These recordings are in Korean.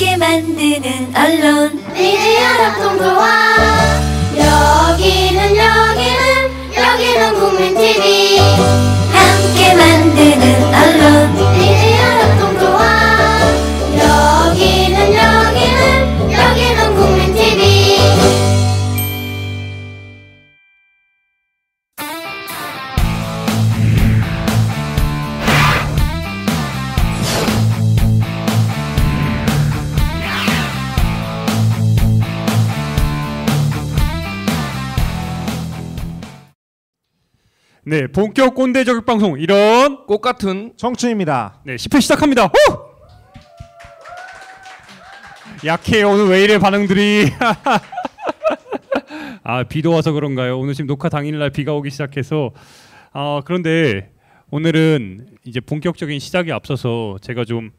함께 만드는 언론 미디어 협동조합. 여기는 국민TV. 함께 만드는 언론 미디어 협동조합. 여기는 국민TV. 네, 본격 꼰대 저격 방송 이런 꽃 같은 청춘입니다. 네, 10회 시작합니다. 후! 약해요. 오늘 왜 이래 반응들이. 아, 비도 와서 그런가요? 오늘 지금 녹화 당일날 비가 오기 시작해서 그런데 오늘은 이제 본격적인 시작에 앞서서 제가 좀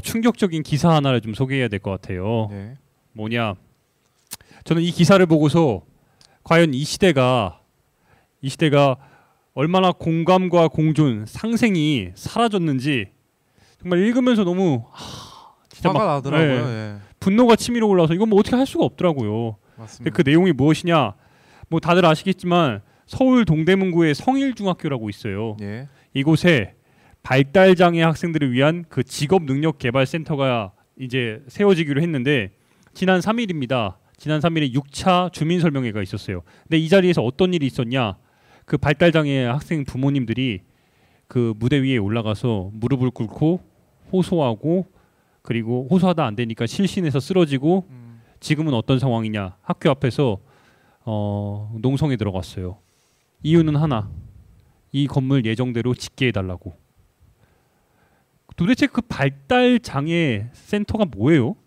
충격적인 기사 하나를 좀 소개해야 될 것 같아요. 네. 뭐냐? 저는 이 기사를 보고서 과연 이 시대가 얼마나 공감과 공존, 상생이 사라졌는지 정말 읽으면서 너무 진짜 화가 막, 나더라고요. 네, 예. 분노가 치밀어 올라서 이건 뭐 어떻게 할 수가 없더라고요. 근데 맞습니다. 그 내용이 무엇이냐? 뭐 다들 아시겠지만 서울 동대문구에 성일중학교라고 있어요. 예. 이곳에 발달장애 학생들을 위한 그 직업능력개발센터가 이제 세워지기로 했는데 지난 3일입니다. 지난 3일에 6차 주민설명회가 있었어요. 근데 이 자리에서 어떤 일이 있었냐? 그 발달장애 학생 부모님들이 그 무대 위에 올라가서 무릎을 꿇고 호소하고 그리고 호소하다 안 되니까 실신해서 쓰러지고 지금은 어떤 상황이냐? 학교 앞에서 농성에 들어갔어요. 이유는 하나. 이 건물 예정대로 짓게 해달라고. 도대체 그 발달장애 센터가 뭐예요?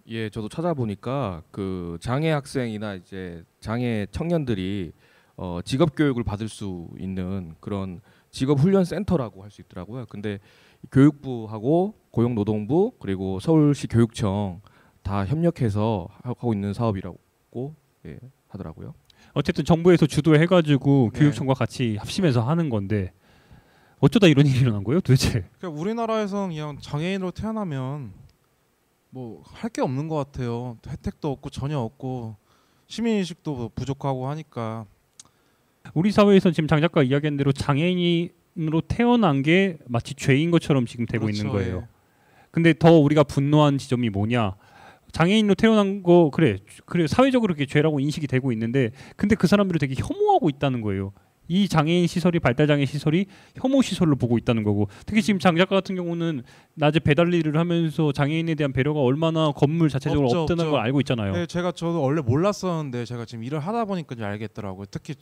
예, 저도 찾아보니까 그 장애 학생이나 이제 장애 청년들이 직업 교육을 받을 수 있는 그런 직업 훈련 센터라고 할 수 있더라고요. 근데 교육부하고 고용노동부 그리고 서울시 교육청 다 협력해서 하고 있는 사업이라고 하더라고요. 어쨌든 정부에서 주도해가지고 네. 교육청과 같이 합심해서 하는 건데 어쩌다 이런 일이 일어난 거예요, 도대체? 그러니까 우리나라에서는 그냥 장애인으로 태어나면 뭐 할 게 없는 것 같아요. 혜택도 없고 전혀 없고 시민의식도 부족하고 하니까. 우리 사회에서 지금 장 작가 이야기한 대로 장애인으로 태어난 게 마치 죄인 것처럼 지금 되고 그렇죠, 있는 거예요. 예. 근데 더 우리가 분노한 지점이 뭐냐? 장애인으로 태어난 거 그래 사회적으로 그렇게 죄라고 인식이 되고 있는데 근데 그 사람들을 되게 혐오하고 있다는 거예요. 이 장애인 시설이 발달장애 시설이 혐오 시설로 보고 있다는 거고 특히 지금 장 작가 같은 경우는 낮에 배달 일을 하면서 장애인에 대한 배려가 얼마나 건물 자체적으로 없죠, 없다는 없죠. 걸 알고 있잖아요. 네, 저도 원래 몰랐었는데 제가 지금 일을 하다 보니까 이제 알겠더라고요. 특히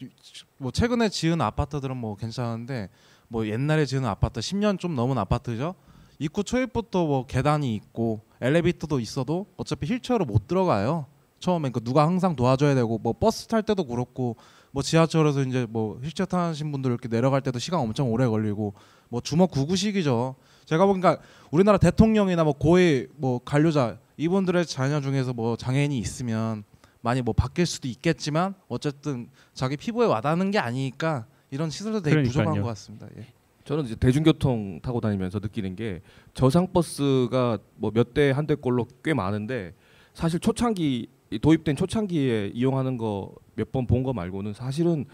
뭐 최근에 지은 아파트들은 뭐 괜찮은데 뭐 옛날에 지은 아파트 10년 좀 넘은 아파트죠. 입구 초입부터 뭐 계단이 있고 엘리베이터도 있어도 어차피 휠체어로 못 들어가요. 처음엔 그 누가 항상 도와줘야 되고 뭐 버스 탈 때도 그렇고 뭐 지하철에서 이제 뭐 휠체어 타신 분들 이렇게 내려갈 때도 시간 엄청 오래 걸리고 뭐 주먹 구구식이죠. 제가 보니까 우리나라 대통령이나 뭐 고위 뭐 관료자 이분들의 자녀 중에서 뭐 장애인이 있으면 많이 뭐 바뀔 수도 있겠지만 어쨌든 자기 피부에 와닿는 게 아니니까 이런 시설도 되게 그러니까요. 부족한 것 같습니다. 예. 저는 이제 대중교통 타고 다니면서 느끼는 게 저상 버스가 뭐 몇 대 한 대꼴로 꽤 많은데 사실 초창기 도입된 초창기에 이용하는 거 몇 번 본 거 말고는 사실은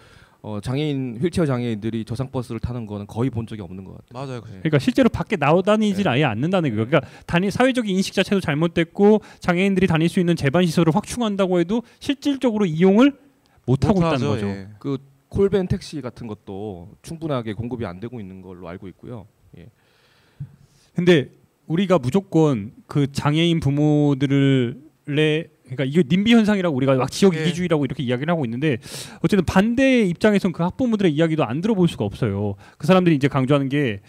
장애인 휠체어 장애인들이 저상 버스를 타는 거는 거의 본 적이 없는 것 같아요. 맞아요. 그러니까 실제로 밖에 나다니질 아예 않는다는 거예요. 그러니까 사회적인 인식 자체도 잘못됐고 장애인들이 다닐 수 있는 제반 시설을 확충한다고 해도 실질적으로 이용을 못 하고 있다는 못하죠, 거죠. 예. 그 콜밴 택시 같은 것도 충분하게 공급이 안 되고 있는 걸로 알고 있고요. 예. 근데 우리가 무조건 그 장애인 부모들의 그러니까 이게 님비 현상이라고 우리가 막 지역 예. 이기주의라고 이렇게 이야기를 하고 있는데 어쨌든 반대의 입장에선 그 학부모들의 이야기도 안 들어볼 수가 없어요. 그 사람들이 이제 강조하는 게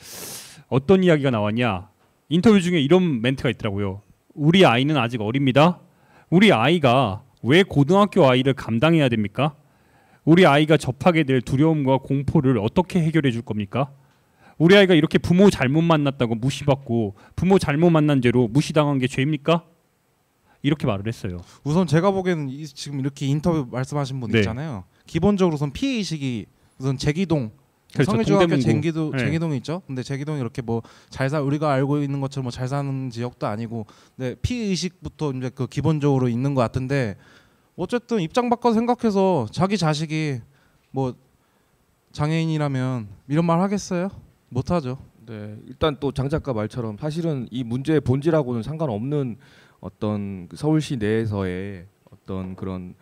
어떤 이야기가 나왔냐? 인터뷰 중에 이런 멘트가 있더라고요. 우리 아이는 아직 어립니다. 우리 아이가 왜 고등학교 아이를 감당해야 됩니까? 우리 아이가 접하게 될 두려움과 공포를 어떻게 해결해 줄 겁니까? 우리 아이가 이렇게 부모 잘못 만났다고 무시받고 부모 잘못 만난 죄로 무시당한 게 죄입니까? 이렇게 말을 했어요. 우선 제가 보기에는 지금 이렇게 인터뷰 말씀하신 분 네. 있잖아요. 기본적으로 우선 피해 의식이 우선 제기동 그렇죠. 성일중학교 동대문구. 쟁기도 네. 쟁기동이 있죠. 근데 쟁기동이 이렇게 뭐 우리가 알고 있는 것처럼 뭐 잘 사는 지역도 아니고, 근데 피의식부터 이제 그 기본적으로 있는 것 같은데, 어쨌든 입장 바꿔서 생각해서 자기 자식이 뭐 장애인이라면 이런 말 하겠어요? 못 하죠. 네, 일단 또 장 작가 말처럼 사실은 이 문제의 본질하고는 상관없는 어떤 그 서울시 내에서의 어떤 그런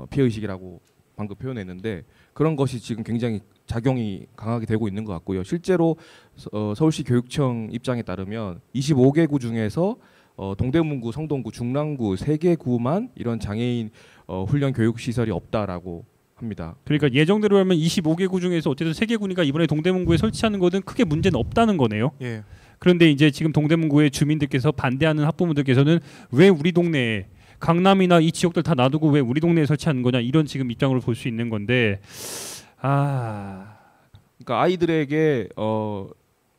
피해 의식이라고 방금 표현했는데, 그런 것이 지금 굉장히 작용이 강하게 되고 있는 것 같고요. 실제로 서울시 교육청 입장에 따르면 25개 구 중에서 동대문구, 성동구, 중랑구 3개 구만 이런 장애인 훈련 교육 시설이 없다라고 합니다. 그러니까 예정대로 하면 25개 구 중에서 어쨌든 3개 구니까 이번에 동대문구에 설치하는 거는 크게 문제는 없다는 거네요. 예. 그런데 이제 지금 동대문구의 주민들께서 반대하는 학부모들께서는 왜 우리 동네에 강남이나 이 지역들 다 놔두고 왜 우리 동네에 설치하는 거냐, 이런 지금 입장으로 볼 수 있는 건데, 그러니까 아이들에게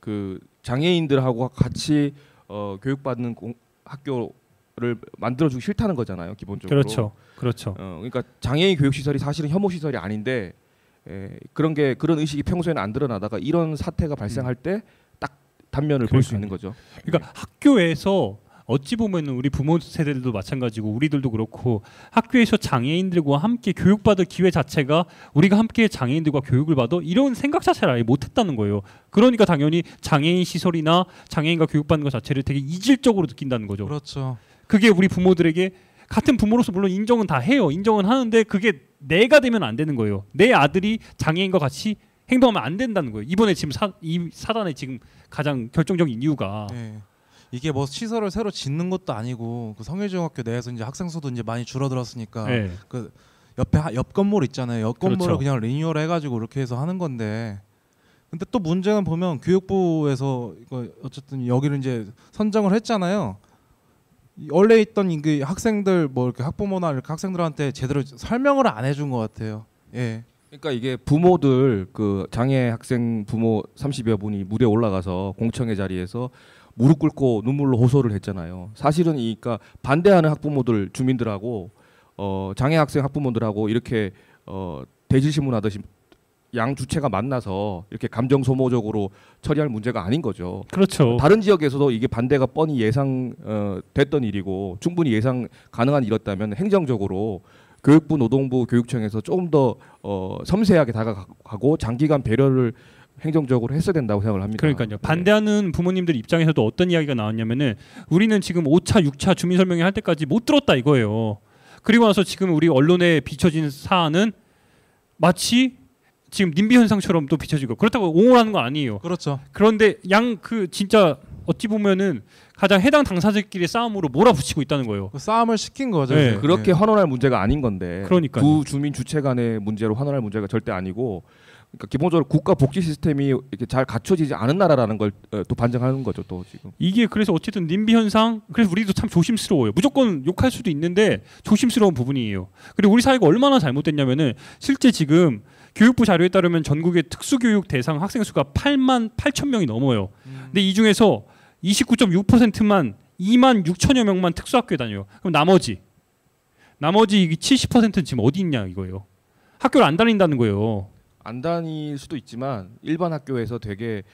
그 장애인들하고 같이 교육받는 학교를 만들어주기 싫다는 거잖아요, 기본적으로. 그렇죠. 그러니까 장애인 교육 시설이 사실은 혐오 시설이 아닌데, 그런 의식이 평소에는 안 드러나다가 이런 사태가 발생할 때 딱 단면을 볼 수 있는 거죠. 그러니까 학교에서 어찌 보면 우리 부모 세대들도 마찬가지고 우리들도 그렇고, 학교에서 장애인들과 함께 교육받을 기회 자체가 우리가 함께 장애인들과 교육을 받아, 이런 생각 자체를 아예 못했다는 거예요. 그러니까 당연히 장애인 시설이나 장애인과 교육받는 것 자체를 되게 이질적으로 느낀다는 거죠. 그렇죠. 그게 우리 부모들에게, 같은 부모로서 물론 인정은 다 해요. 인정은 하는데 그게 내가 되면 안 되는 거예요. 내 아들이 장애인과 같이 행동하면 안 된다는 거예요. 이번에 지금 이 사단의 지금 가장 결정적인 이유가. 예. 이게 뭐 시설을 새로 짓는 것도 아니고, 그 성일중학교 내에서 이제 학생 수도 이제 많이 줄어들었으니까 네. 그 옆 건물 있잖아요. 옆 건물을 그렇죠. 그냥 리뉴얼 해가지고 이렇게 해서 하는 건데, 근데 또 문제는 보면 교육부에서 이거 어쨌든 여기를 이제 선정을 했잖아요. 원래 있던 그 학생들 뭐 이렇게 학부모나 이렇게 학생들한테 제대로 설명을 안 해준 것 같아요. 예. 그러니까 이게 부모들, 그 장애 학생 부모 30여 분이 무대에 올라가서 공청회 자리에서 무릎 꿇고 눈물로 호소를 했잖아요. 사실은 그러니까 반대하는 학부모들, 주민들하고 장애 학생 학부모들하고 이렇게 대질신문하듯이 양 주체가 만나서 이렇게 감정 소모적으로 처리할 문제가 아닌 거죠. 그렇죠. 다른 지역에서도 이게 반대가 뻔히 됐던 일이고 충분히 예상 가능한 일이었다면 행정적으로 교육부, 노동부, 교육청에서 조금 더 섬세하게 다가가고 장기간 배려를 행정적으로 했어야 된다고 생각을 합니다. 그러니까요. 반대하는 부모님들 입장에서도 어떤 이야기가 나왔냐면은, 우리는 지금 5차, 6차 주민 설명회 할 때까지 못 들었다 이거예요. 그리고 나서 지금 우리 언론에 비춰진 사안은 마치 지금 님비 현상처럼 또 비춰지고, 그렇다고 옹호하는 건 아니에요. 그렇죠. 그런데 진짜 어찌 보면은 가장 해당 당사자끼리의 싸움으로 몰아붙이고 있다는 거예요. 그 싸움을 시킨 거죠. 네. 이제. 그렇게 환원할 문제가 아닌 건데, 그러니까요. 두 주민 주체 간의 문제로 환원할 문제가 절대 아니고, 그러니까 기본적으로 국가 복지 시스템이 이렇게 잘 갖춰지지 않은 나라라는 걸 또 반증하는 거죠. 또 지금 이게 그래서 어쨌든 님비 현상, 그래서 우리도 참 조심스러워요. 무조건 욕할 수도 있는데 조심스러운 부분이에요. 그리고 우리 사회가 얼마나 잘못됐냐면은, 실제 지금 교육부 자료에 따르면 전국의 특수교육 대상 학생 수가 8만 8천 명이 넘어요. 근데 이 중에서 29.6%만 2만 6천여 명만 특수학교에 다녀요. 그럼 나머지 70%는 지금 어디 있냐 이거예요. 학교를 안 다닌다는 거예요. 안 다닐 수도 있지만 일반 학교에서 되게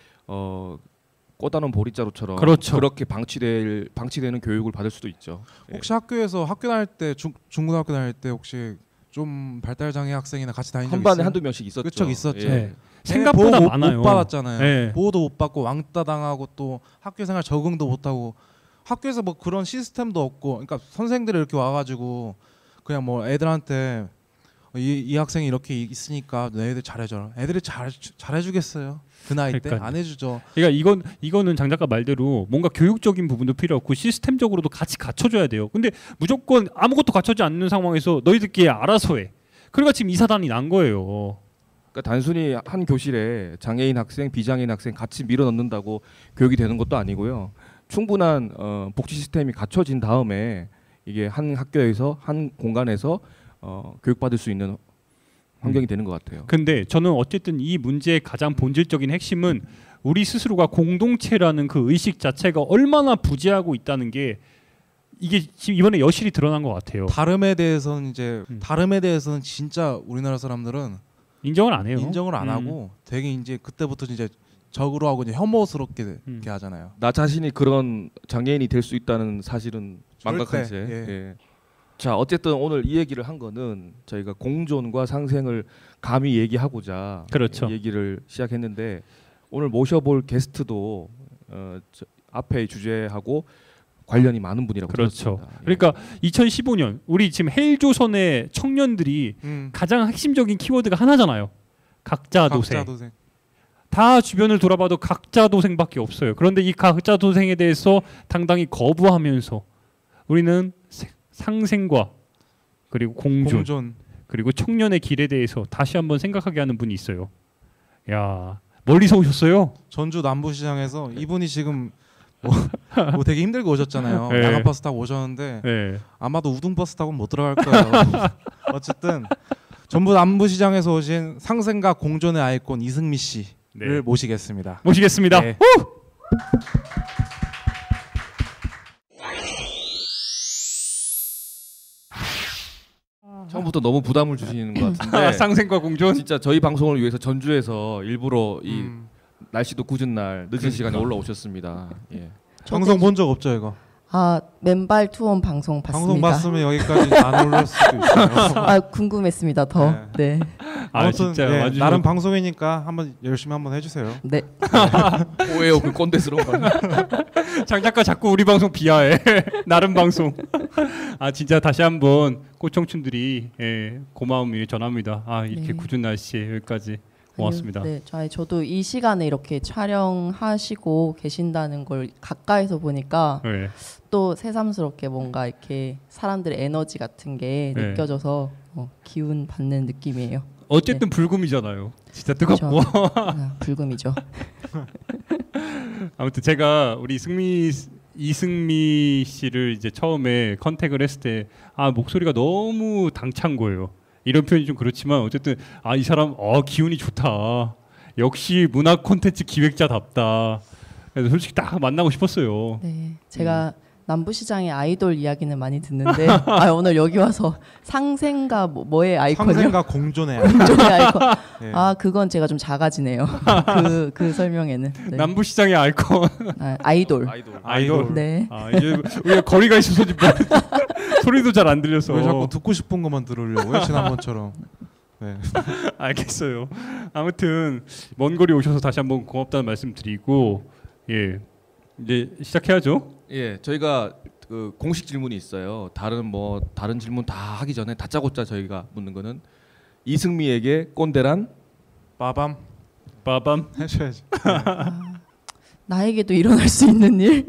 꼬다는 보릿자루처럼 그렇죠. 그렇게 방치되는 교육을 받을 수도 있죠. 혹시 학교에서 학교 다닐 때 중고등학교 다닐 때 혹시 좀 발달 장애 학생이나 같이 다닌 적 한 반에 있어요? 한두 명씩 있었죠. 그쵸, 있었죠. 네. 생각보다 보호 많아요. 못 받았잖아요. 네. 보호도 못 받고 왕따 당하고 또 학교 생활 적응도 못 하고, 학교에서 뭐 그런 시스템도 없고, 그러니까 선생들이 이렇게 와가지고 그냥 뭐 애들한테 이 학생이 이렇게 있으니까 너희들 잘해줘. 애들이 잘해주겠어요. 그 나이 때 그러니까요. 안 해주죠. 그러니까 이거는 장 작가 말대로 뭔가 교육적인 부분도 필요하고 시스템적으로도 같이 갖춰줘야 돼요. 근데 무조건 아무것도 갖춰지 않는 상황에서 너희들끼리 알아서 해. 그러니까 지금 이 사단이 난 거예요. 그러니까 단순히 한 교실에 장애인 학생, 비장애인 학생 같이 밀어넣는다고 교육이 되는 것도 아니고요. 충분한 복지 시스템이 갖춰진 다음에 이게 한 학교에서 한 공간에서 교육받을 수 있는 환경이 되는 것 같아요. 근데 저는 어쨌든 이 문제의 가장 본질적인 핵심은 우리 스스로가 공동체라는 그 의식 자체가 얼마나 부재하고 있다는 게, 이게 지금 이번에 여실히 드러난 것 같아요. 다름에 대해서는 진짜 우리나라 사람들은 인정을 안 해요. 인정을 안 하고 되게 이제 그때부터 이제 적으로 하고 이제 혐오스럽게 이렇게 하잖아요. 나 자신이 그런 장애인이 될 수 있다는 사실은 망각한 채. 예. 예. 자 어쨌든 오늘 이 얘기를 한 거는 저희가 공존과 상생을 감히 얘기하고자 그렇죠. 얘기를 시작했는데 오늘 모셔볼 게스트도 앞에 주제하고 관련이 많은 분이라고 그렇죠. 들었습니다. 예. 그러니까 2015년 우리 지금 헬조선의 청년들이 가장 핵심적인 키워드가 하나잖아요. 각자 도생. 각자 도생. 다 주변을 돌아봐도 각자 도생밖에 없어요. 그런데 이 각자 도생에 대해서 당당히 거부하면서 우리는 상생과 그리고 공존. 그리고 청년의 길에 대해서 다시 한번 생각하게 하는 분이 있어요. 야, 멀리서 오셨어요? 전주 남부시장에서 이분이 지금 뭐 되게 힘들게 오셨잖아요. 네. 야간 버스 타고 오셨는데 네. 아마도 우등 버스 타고 못 들어갈 거예요. 어쨌든 전부 남부시장에서 오신 상생과 공존의 아이콘 이승미 씨를 네. 모시겠습니다. 모시겠습니다. 네. 처음부터 너무 부담을 주시는 것 같은데 상생과 공존. 진짜 저희 방송을 위해서 전주에서 일부러 이 날씨도 굳은 날 늦은 시간에 올라오셨습니다. 예. 방송 본 적 없죠 이거? 맨발 투혼 방송 봤습니다. 방송 봤으면 여기까지 안 올릴 수도 있어요. 궁금했습니다. 더. 네. 아무튼 진짜 예, 와주셔서- 나름 방송이니까 한번 열심히 한번 해주세요. 네. 뭐예요 그 꼰대스러운 말. 장 작가 자꾸 우리 방송 비하해. 나름 방송. 진짜 다시 한번 꽃청춘들이 고마움을 전합니다. 이렇게 네. 굳은 날씨에 여기까지 고맙습니다. 아니요, 네. 저도 이 시간에 이렇게 촬영하시고 계신다는 걸 가까이서 보니까 네. 또 새삼스럽게 뭔가 이렇게 사람들의 에너지 같은 게 네. 느껴져서 기운 받는 느낌이에요. 어쨌든 불금이잖아요. 진짜 뜨겁고. 불금이죠. 아무튼 제가 우리 이승미 씨를 이제 처음에 컨택을 했을 때 목소리가 너무 당찬 거예요. 이런 표현이 좀 그렇지만 어쨌든 이 사람 기운이 좋다. 역시 문화 콘텐츠 기획자답다. 그래서 솔직히 딱 만나고 싶었어요. 네. 제가 남부시장의 아이돌 이야기는 많이 듣는데 오늘 여기 와서 상생과 뭐의 아이콘이요? 상생과 공존의 아이콘. 공존의 아이콘. 네. 그건 제가 좀 작아지네요. 그 설명에는. 네. 남부시장의 아이콘. 아이돌. 아이돌. 네. 이제 우리가 거리가 있어서 지금 소리도 잘 안 들려서. 왜 자꾸 듣고 싶은 것만 들으려고요? 지난번처럼. 네. 알겠어요. 아무튼 먼 거리 오셔서 다시 한번 고맙다는 말씀 드리고 이제 시작해야죠. 예, 저희가 그 공식 질문이 있어요. 다른 질문 다 하기 전에 다짜고짜 저희가 묻는 거는 이승미에게 꼰대란 빠밤 해줘야지. 나에게도 일어날 수 있는 일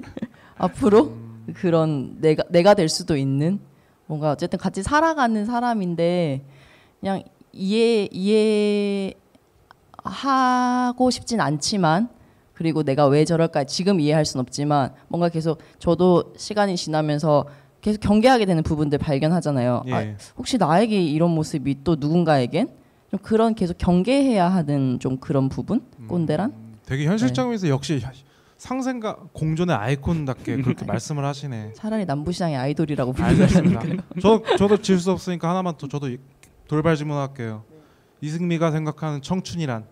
앞으로 그런 내가 될 수도 있는 뭔가 어쨌든 같이 살아가는 사람인데 그냥 이해하고 싶진 않지만 그리고 내가 왜 저럴까 지금 이해할 순 없지만 뭔가 계속 저도 시간이 지나면서 계속 경계하게 되는 부분들 발견하잖아요. 예. 혹시 나에게 이런 모습이 또 누군가에겐 좀 그런 계속 경계해야 하는 좀 그런 부분 꼰대란 되게 현실적이면서 역시 상생과 공존의 아이콘답게 그렇게 말씀을 하시네. 차라리 남부시장의 아이돌이라고 알겠습니다. 부르는 저도 질 수 없으니까 하나만 또 저도 돌발 질문할게요. 이승미가 생각하는 청춘이란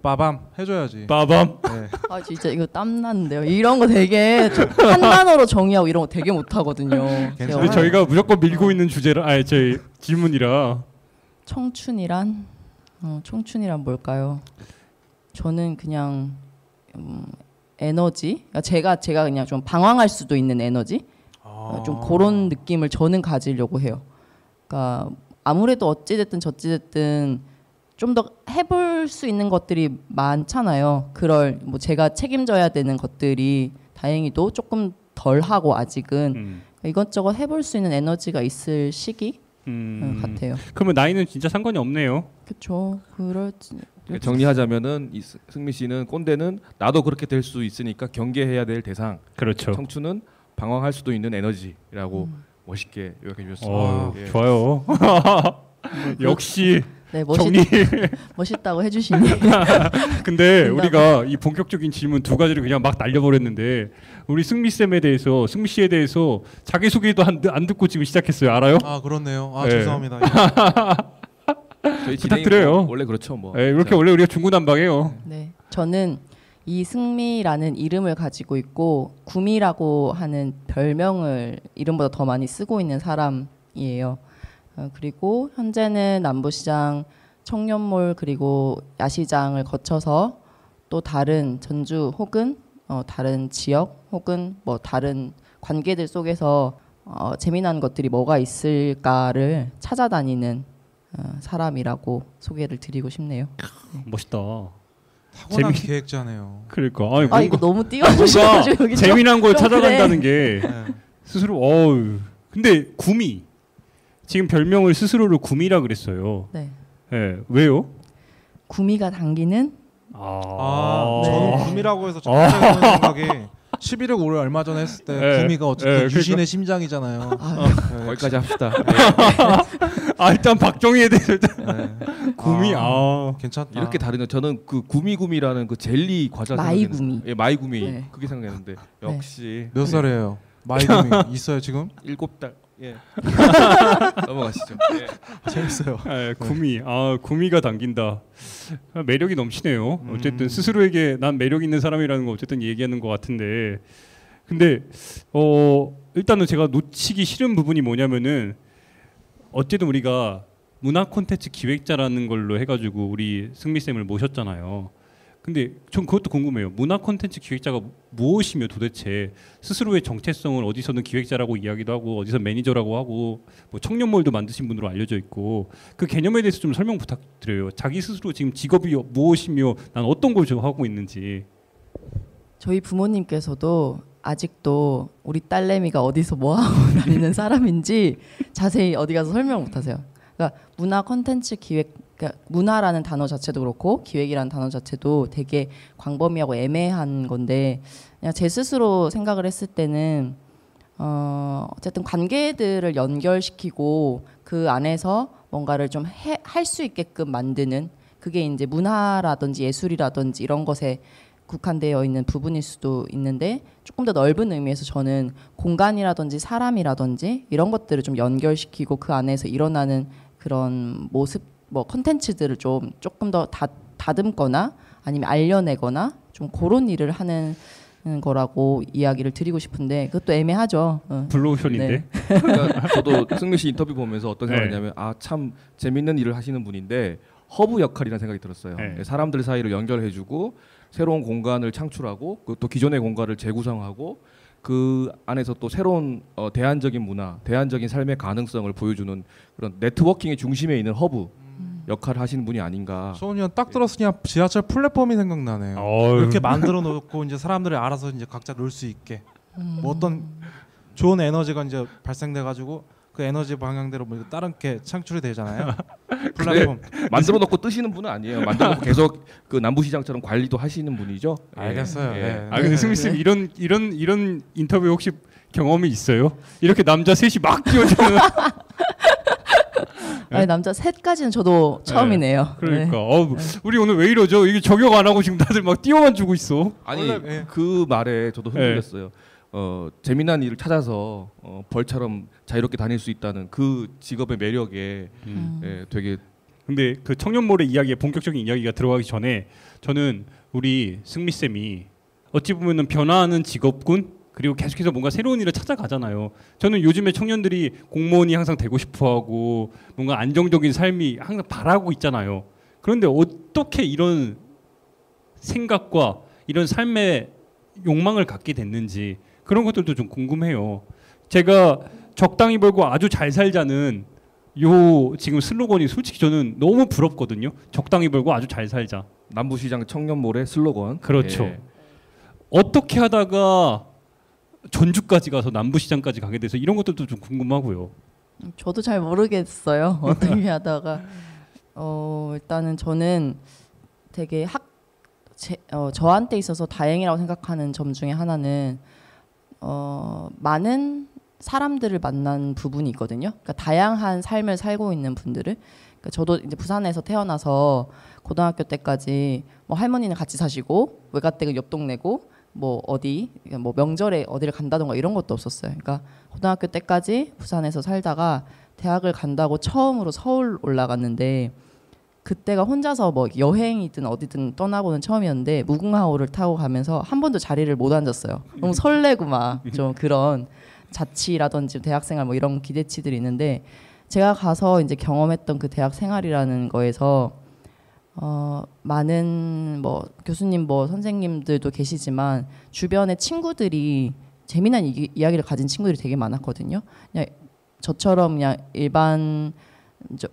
빠밤 해줘야지. 빠밤. 네. 진짜 이거 땀 나는데요. 이런 거 되게 한 단어로 정의하고 이런 거 되게 못하거든요. 괜찮아요. 근데 저희가 무조건 밀고 있는 주제라 저희 질문이라. 청춘이란 뭘까요? 저는 그냥 에너지. 그러니까 제가 그냥 좀 방황할 수도 있는 에너지. 좀 그런 느낌을 저는 가지려고 해요. 그러니까 아무래도 어찌됐든 저찌됐든 좀 더 해볼 수 있는 것들이 많잖아요. 그럴 제가 책임져야 되는 것들이 다행히도 조금 덜 하고 아직은 이것저것 해볼 수 있는 에너지가 있을 시기 같아요. 그러면 나이는 진짜 상관이 없네요. 그렇죠. 정리하자면은 이승미 씨는 꼰대는 나도 그렇게 될 수 있으니까 경계해야 될 대상. 그렇죠. 청춘은 방황할 수도 있는 에너지라고 멋있게 요약해 주셨습니다. 예. 좋아요. 역시 네, 정리. 멋있다고 해주시니. 근데 우리가 이 본격적인 질문 두 가지를 그냥 막 날려버렸는데 우리 승미 씨에 대해서 자기 소개도 안 듣고 지금 시작했어요. 알아요? 그렇네요. 네. 죄송합니다. 저희 진행이 부탁드려요. 뭐 원래 그렇죠 뭐. 예, 이렇게 원래 우리가 중구난방해요. 네, 저는 이승미라는 이름을 가지고 있고 구미라고 하는 별명을 이름보다 더 많이 쓰고 있는 사람이에요. 그리고 현재는 남부시장, 청년몰 그리고 야시장을 거쳐서 또 다른 전주 혹은 다른 지역 혹은 뭐 다른 관계들 속에서 재미난 것들이 뭐가 있을까를 찾아다니는 사람이라고 소개를 드리고 싶네요. 멋있다. 타고난 기획자네요. 그러니까 아니, 아 이거 너무 띄워주셔가지고 여기 재미난 걸 좀 찾아간다는 게 네. 스스로 어우. 근데 구미 지금 별명을 스스로를 구미라 그랬어요. 네, 예, 왜요? 구미가 당기는 저는 네. 구미라고 해서 첫 번째 드는 생각이 11억 올해 얼마 전에 했을 때 네. 구미가 어쨌든 네, 유신의 심장이잖아요. 네. 거기까지 합시다. 일단 박정희에 대해서 일단 네. 구미 괜찮다. 이렇게 다르네요. 저는 그 구미구미라는 그 젤리 과자 마이구미. 생각했는데, 예, 마이구미 네. 그게 생각했는데 역시 몇 살이에요? 마이구미 있어요 지금? 7달. 예. 넘어가시죠. 예. 재밌어요. 구미 구미가 당긴다. 매력이 넘치네요. 어쨌든 스스로에게 난 매력 있는 사람이라는 거 어쨌든 얘기하는 것 같은데 근데 일단은 제가 놓치기 싫은 부분이 뭐냐면은 어쨌든 우리가 문화 콘텐츠 기획자라는 걸로 해가지고 우리 승미 쌤을 모셨잖아요. 근데 전 그것도 궁금해요. 문화 콘텐츠 기획자가 무엇이며 도대체 스스로의 정체성을 어디서는 기획자라고 이야기도 하고 어디서 매니저라고 하고 뭐 청년몰도 만드신 분으로 알려져 있고 그 개념에 대해서 좀 설명 부탁드려요. 자기 스스로 지금 직업이 무엇이며 난 어떤 걸 하고 있는지. 저희 부모님께서도 아직도 우리 딸내미가 어디서 뭐 하고 다니는 사람인지 자세히 어디 가서 설명 못 하세요. 그러니까 문화 콘텐츠 기획, 그러니까 문화라는 단어 자체도 그렇고 기획이라는 단어 자체도 되게 광범위하고 애매한 건데 그냥 제 스스로 생각을 했을 때는 어쨌든 관계들을 연결시키고 그 안에서 뭔가를 좀 할 수 있게끔 만드는 그게 이제 문화라든지 예술이라든지 이런 것에 국한되어 있는 부분일 수도 있는데 조금 더 넓은 의미에서 저는 공간이라든지 사람이라든지 이런 것들을 좀 연결시키고 그 안에서 일어나는 그런 모습 뭐 컨텐츠들을 좀 조금 더 다듬거나 아니면 알려내거나 좀 그런 일을 하는 거라고 이야기를 드리고 싶은데 그것도 애매하죠. 블루오션인데. 네. 그러니까 저도 승미 씨 인터뷰 보면서 어떤 네. 생각이냐면 참 재밌는 일을 하시는 분인데 허브 역할이라는 생각이 들었어요. 네. 사람들 사이를 연결해주고 새로운 공간을 창출하고 또 기존의 공간을 재구성하고 그 안에서 또 새로운 대안적인 문화, 대안적인 삶의 가능성을 보여주는 그런 네트워킹의 중심에 있는 허브 역할을 하시는 분이 아닌가. 소은이 형 딱 들었으니 지하철 플랫폼이 생각나네요. 이렇게 만들어 놓고 이제 사람들이 알아서 이제 각자 놀 수 있게 뭐 어떤 좋은 에너지가 이제 발생돼 가지고 그 에너지 방향대로 뭐 다른 게 창출이 되잖아요. 플랫폼. 만들어 놓고 뜨시는 분은 아니에요. 만들어 놓고 계속 그 남부시장처럼 관리도 하시는 분이죠. 알겠어요. 예. 네. 근데 승미 쌤 이런 인터뷰 혹시 경험이 있어요? 이렇게 남자 셋이 막 뛰어주는. 아니 남자 셋까지는 저도 처음이네요. 그러니까 네. 우리 오늘 왜 이러죠? 이게 저격 안 하고 지금 다들 막 뛰어만 주고 있어. 아니 원래, 예. 그 말에 저도 흔들렸어요. 재미난 일을 찾아서 벌처럼 자유롭게 다닐 수 있다는 그 직업의 매력에 예, 되게 근데 그 청년몰의 이야기에 본격적인 이야기가 들어가기 전에 저는 우리 승미 쌤이 어찌 보면은 변화하는 직업군 그리고 계속해서 뭔가 새로운 일을 찾아가잖아요. 저는 요즘에 청년들이 공무원이 항상 되고 싶어하고 뭔가 안정적인 삶이 항상 바라고 있잖아요. 그런데 어떻게 이런 생각과 이런 삶의 욕망을 갖게 됐는지 그런 것들도 좀 궁금해요. 제가 적당히 벌고 아주 잘 살자는 요 지금 슬로건이 솔직히 저는 너무 부럽거든요. 적당히 벌고 아주 잘 살자. 남부시장 청년몰의 슬로건. 그렇죠. 예. 어떻게 하다가 전주까지 가서 남부시장까지 가게 돼서 이런 것들도 좀 궁금하고요. 저도 잘 모르겠어요. 어떻게 하다가 일단은 저는 되게 저한테 있어서 다행이라고 생각하는 점 중에 하나는 많은 사람들을 만난 부분이 있거든요. 그러니까 다양한 삶을 살고 있는 분들을. 그러니까 저도 이제 부산에서 태어나서 고등학교 때까지 뭐 할머니는 같이 사시고 외가댁은 옆 동네고 뭐 어디 뭐 명절에 어디를 간다던가 이런 것도 없었어요. 그러니까 고등학교 때까지 부산에서 살다가 대학을 간다고 처음으로 서울 올라갔는데 그때가 혼자서 뭐 여행이든 어디든 떠나보는 처음이었는데 무궁화호를 타고 가면서 한 번도 자리를 못 앉았어요. 너무 설레고 막 좀 그런 자취라든지 대학생활 뭐 이런 기대치들이 있는데 제가 가서 이제 경험했던 그 대학 생활이라는 거에서 많은 뭐 교수님 뭐 선생님들도 계시지만 주변에 친구들이 재미난 이야기를 가진 친구들이 되게 많았거든요. 그냥 저처럼 그냥 일반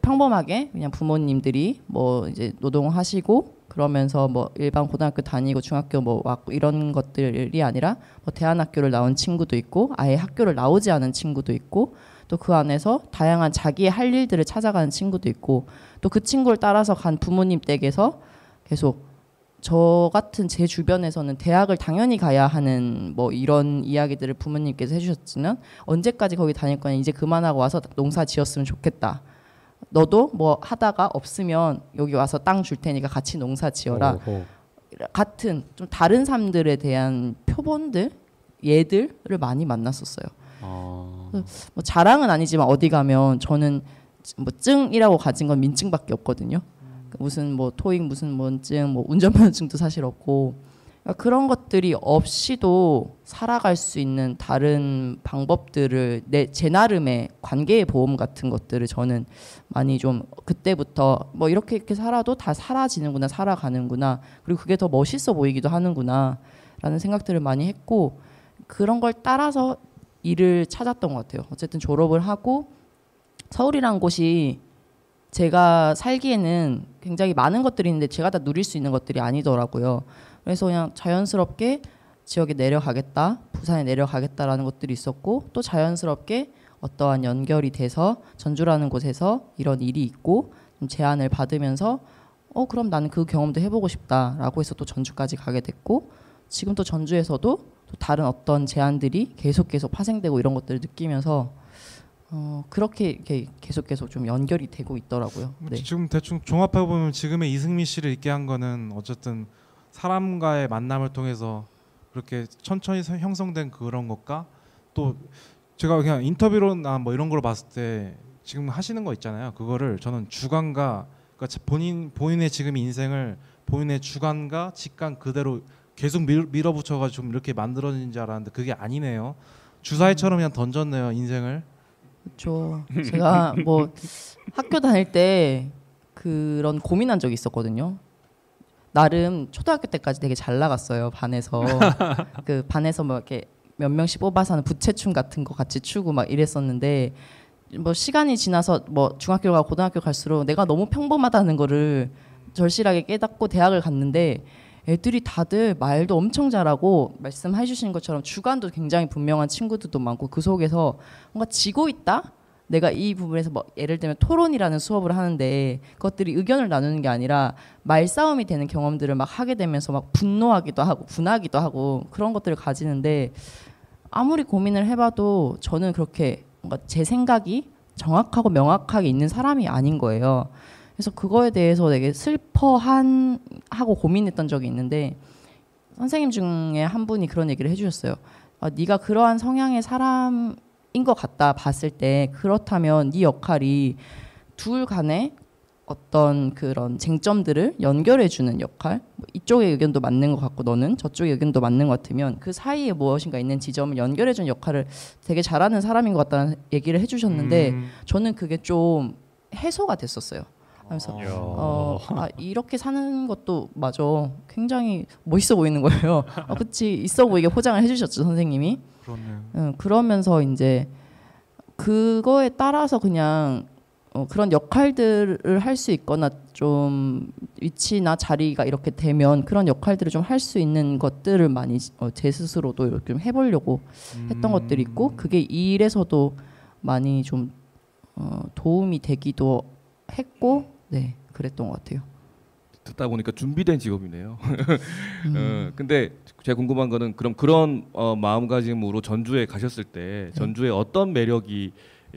평범하게 그냥 부모님들이 뭐 이제 노동하시고 그러면서 뭐 일반 고등학교 다니고 중학교 뭐 왔고 이런 것들이 아니라 뭐 대안학교를 나온 친구도 있고 아예 학교를 나오지 않은 친구도 있고 또 그 안에서 다양한 자기의 할 일들을 찾아가는 친구도 있고 또 그 친구를 따라서 간 부모님 댁에서 계속 저 같은 제 주변에서는 대학을 당연히 가야 하는 뭐 이런 이야기들을 부모님께서 해주셨지만 언제까지 거기 다닐 거냐 이제 그만하고 와서 농사 지었으면 좋겠다. 너도 뭐 하다가 없으면 여기 와서 땅 줄 테니까 같이 농사 지어라. 같은 좀 다른 삶들에 대한 표본들, 예들을 많이 만났었어요. 뭐 자랑은 아니지만 어디 가면 저는 뭐 증이라고 가진 건 민증밖에 없거든요. 무슨 뭐 토익 무슨 뭔증 뭐 운전면허증도 사실 없고 그러니까 그런 것들이 없이도 살아갈 수 있는 다른 방법들을 제 나름의 관계의 보험 같은 것들을 저는 많이 좀 그때부터 뭐 이렇게 살아도 다 사라지는구나 살아가는구나 그리고 그게 더 멋있어 보이기도 하는구나 라는 생각들을 많이 했고 그런 걸 따라서 일을 찾았던 것 같아요. 어쨌든 졸업을 하고 서울이란 곳이 제가 살기에는 굉장히 많은 것들이 있는데 제가 다 누릴 수 있는 것들이 아니더라고요. 그래서 그냥 자연스럽게 지역에 내려가겠다, 부산에 내려가겠다라는 것들이 있었고 또 자연스럽게 어떠한 연결이 돼서 전주라는 곳에서 이런 일이 있고 좀 제안을 받으면서 그럼 나는 그 경험도 해보고 싶다라고 해서 또 전주까지 가게 됐고 지금 또 전주에서도 또 다른 어떤 제안들이 계속 파생되고 이런 것들을 느끼면서 그렇게 이렇게 계속 좀 연결이 되고 있더라고요. 네. 지금 대충 종합해 보면 지금의 이승미 씨를 있게 한 거는 어쨌든 사람과의 만남을 통해서 그렇게 천천히 형성된 그런 것과 또 제가 그냥 인터뷰로나 뭐 이런 걸 봤을 때 지금 하시는 거 있잖아요. 그거를 저는 주관과 그러니까 본인의 지금 인생을 본인의 주관과 직관 그대로 계속 밀어붙여가지고 좀 이렇게 만들어진 줄 알았는데 그게 아니네요. 주사위처럼 그냥 던졌네요 인생을. 그렇죠. 제가 뭐 학교 다닐 때 그런 고민한 적이 있었거든요. 나름 초등학교 때까지 되게 잘 나갔어요 반에서. 그 반에서 뭐 이렇게 몇 명씩 뽑아서 하는 부채춤 같은 거 같이 추고 막 이랬었는데 뭐 시간이 지나서 뭐 중학교 가고 고등학교 갈수록 내가 너무 평범하다는 거를 절실하게 깨닫고 대학을 갔는데 애들이 다들 말도 엄청 잘하고 말씀해 주신 것처럼 주관도 굉장히 분명한 친구들도 많고 그 속에서 뭔가 지고 있다? 내가 이 부분에서 뭐 예를 들면 토론이라는 수업을 하는데 그것들이 의견을 나누는 게 아니라 말싸움이 되는 경험들을 막 하게 되면서 막 분노하기도 하고 분하기도 하고 그런 것들을 가지는데 아무리 고민을 해봐도 저는 그렇게 뭔가 제 생각이 정확하고 명확하게 있는 사람이 아닌 거예요. 그래서 그거에 대해서 되게 하고 고민했던 적이 있는데 선생님 중에 한 분이 그런 얘기를 해주셨어요. 네가 그러한 성향의 사람인 것 같다 봤을 때 그렇다면 네 역할이 둘 간의 어떤 그런 쟁점들을 연결해주는 역할 이쪽의 의견도 맞는 것 같고 너는 저쪽의 의견도 맞는 것 같으면 그 사이에 무엇인가 있는 지점을 연결해주는 역할을 되게 잘하는 사람인 것 같다는 얘기를 해주셨는데 저는 그게 좀 해소가 됐었어요. 그래서 이렇게 사는 것도 맞아. 굉장히 멋있어 보이는 거예요. 그치 있어 보이게 포장을 해주셨죠 선생님이. 그렇네요. 그러면서 이제 그거에 따라서 그냥 그런 역할들을 할 수 있거나 좀 위치나 자리가 이렇게 되면 그런 역할들을 좀 할 수 있는 것들을 많이 제 스스로도 이렇게 좀 해보려고 했던 것들이 있고 그게 이 일에서도 많이 좀 도움이 되기도 했고 네 그랬던 것 같아요. 듣다 보니까 준비된 직업이네요. 근데 제가 궁금한 거는 그런 마음가짐으로 전주에 가셨을 때 전주에 어떤 매력이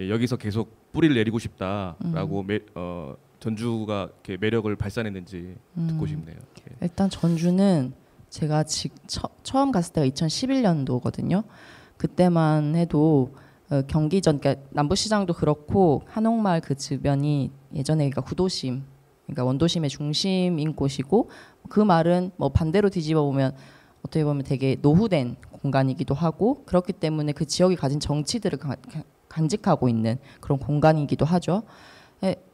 여기서 계속 뿌리를 내리고 싶다라고 전주가 이렇게 매력을 발산했는지 듣고 싶네요. 일단 전주는 제가 처음 갔을 때가 2011년도거든요. 그때만 해도 경기전 그러니까 남부시장도 그렇고 한옥마을 그 주변이 예전에 구도심이었고 그러니까 원도심의 중심인 곳이고 그 말은 뭐 반대로 뒤집어 보면 어떻게 보면 되게 노후된 공간이기도 하고 그렇기 때문에 그 지역이 가진 정치들을 간직하고 있는 그런 공간이기도 하죠.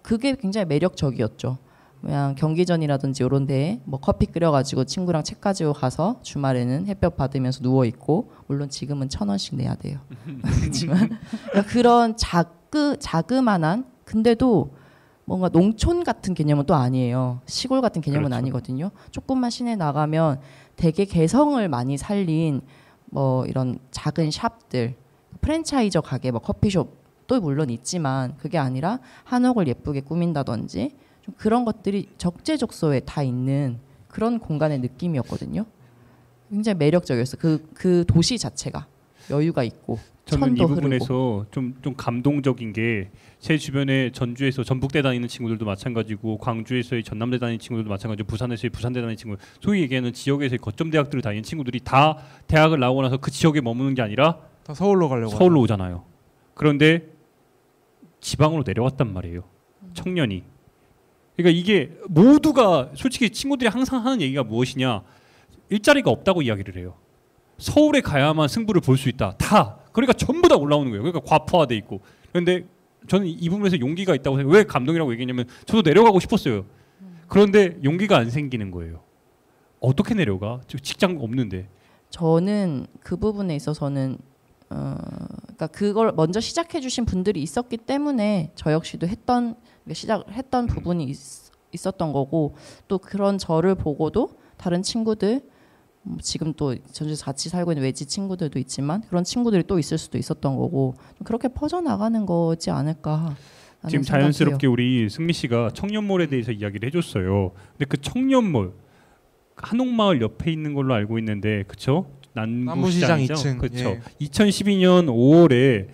그게 굉장히 매력적이었죠. 그냥 경기전이라든지 이런 데에 뭐 커피 끓여가지고 친구랑 책 가지고 가서 주말에는 햇볕 받으면서 누워 있고 물론 지금은 1,000원씩 내야 돼요. 그렇지만 그런 자그만한 근데도 뭔가 농촌 같은 개념은 또 아니에요. 시골 같은 개념은 그렇죠. 아니거든요. 조금만 시내 나가면 되게 개성을 많이 살린 뭐 이런 작은 샵들, 프랜차이저 가게, 뭐 커피숍도 물론 있지만 그게 아니라 한옥을 예쁘게 꾸민다든지 좀 그런 것들이 적재적소에 다 있는 그런 공간의 느낌이었거든요. 굉장히 매력적이었어요. 그 도시 자체가 여유가 있고 저는 이 천도 부분에서 좀 감동적인 게 제 주변에 전주에서 전북대 다니는 친구들도 마찬가지고 광주에서의 전남대 다니는 친구들도 마찬가지고 부산에서의 부산대 다니는 친구 소위 얘기하는 지역에서의 거점 대학들을 다니는 친구들이 다 대학을 나오고 나서 그 지역에 머무는 게 아니라 다 서울로 가려고 서울로 오잖아요. 그런데 지방으로 내려왔단 말이에요. 청년이. 그러니까 이게 모두가 솔직히 친구들이 항상 하는 얘기가 무엇이냐. 일자리가 없다고 이야기를 해요. 서울에 가야만 승부를 볼 수 있다. 다. 그러니까 전부 다 올라오는 거예요. 그러니까 과포화돼 있고. 그런데 저는 이 부분에서 용기가 있다고 생각해요. 왜 감동이라고 얘기했냐면 저도 내려가고 싶었어요. 그런데 용기가 안 생기는 거예요. 어떻게 내려가? 직장 없는데. 저는 그 부분에 있어서는 그러니까 그걸 먼저 시작해 주신 분들이 있었기 때문에 저 역시도 시작했던 부분이 있었던 거고 또 그런 저를 보고도 다른 친구들 지금 또 전주에서 같이 살고 있는 외지 친구들도 있지만 그런 친구들이 또 있을 수도 있었던 거고 그렇게 퍼져나가는 거지 않을까. 지금 자연스럽게 우리 승미 씨가 청년몰에 대해서 이야기를 해줬어요. 근데 그 청년몰 한옥마을 옆에 있는 걸로 알고 있는데 그쵸? 남부시장 남부시장이죠? 2층. 그렇죠. 예. 2012년 5월에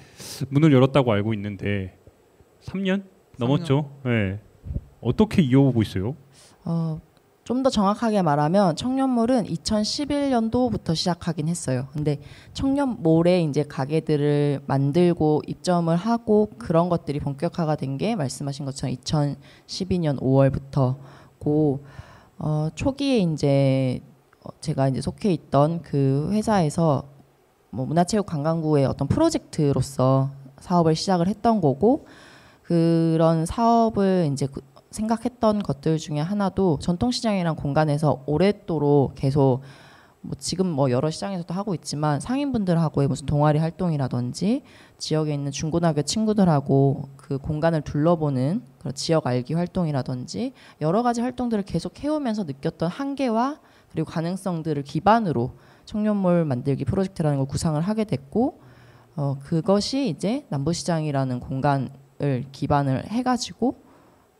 문을 열었다고 알고 있는데 3년 넘었죠. 네. 어떻게 이어오고 있어요? 좀 더 정확하게 말하면 청년몰은 2011년도부터 시작하긴 했어요. 근데 청년몰에 이제 가게들을 만들고 입점을 하고 그런 것들이 본격화가 된 게 말씀하신 것처럼 2012년 5월부터고 초기에 이제 제가 이제 속해 있던 그 회사에서 뭐 문화체육관광부의 어떤 프로젝트로서 사업을 시작을 했던 거고 그런 사업을 이제 생각했던 것들 중에 하나도 전통시장이란 공간에서 오랫도록 계속 뭐 지금 뭐 여러 시장에서도 하고 있지만 상인분들하고의 무슨 동아리 활동이라든지 지역에 있는 중고등학교 친구들하고 그 공간을 둘러보는 그런 지역 알기 활동이라든지 여러 가지 활동들을 계속 해오면서 느꼈던 한계와 그리고 가능성들을 기반으로 청년몰 만들기 프로젝트라는 걸 구상을 하게 됐고 그것이 이제 남부시장이라는 공간을 기반을 해가지고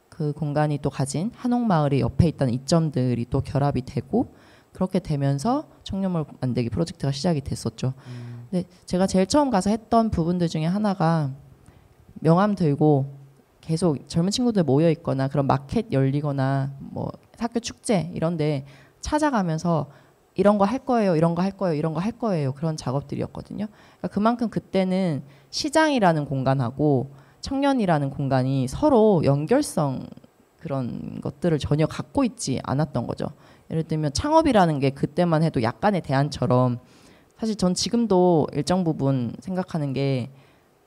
그 공간이 또 가진 한옥마을의 옆에 있던 이점들이 또 결합이 되고 그렇게 되면서 청년몰 만들기 프로젝트가 시작이 됐었죠. 근데 제가 제일 처음 가서 했던 부분들 중에 하나가 명함 들고 계속 젊은 친구들 모여 있거나 그런 마켓 열리거나 뭐 학교 축제 이런데 찾아가면서 이런 거 할 거예요, 이런 거 할 거예요, 이런 거 할 거예요 그런 작업들이었거든요. 그러니까 그만큼 그때는 시장이라는 공간하고 청년이라는 공간이 서로 연결성 그런 것들을 전혀 갖고 있지 않았던 거죠. 예를 들면 창업이라는 게 그때만 해도 약간의 대안처럼 사실 전 지금도 일정 부분 생각하는 게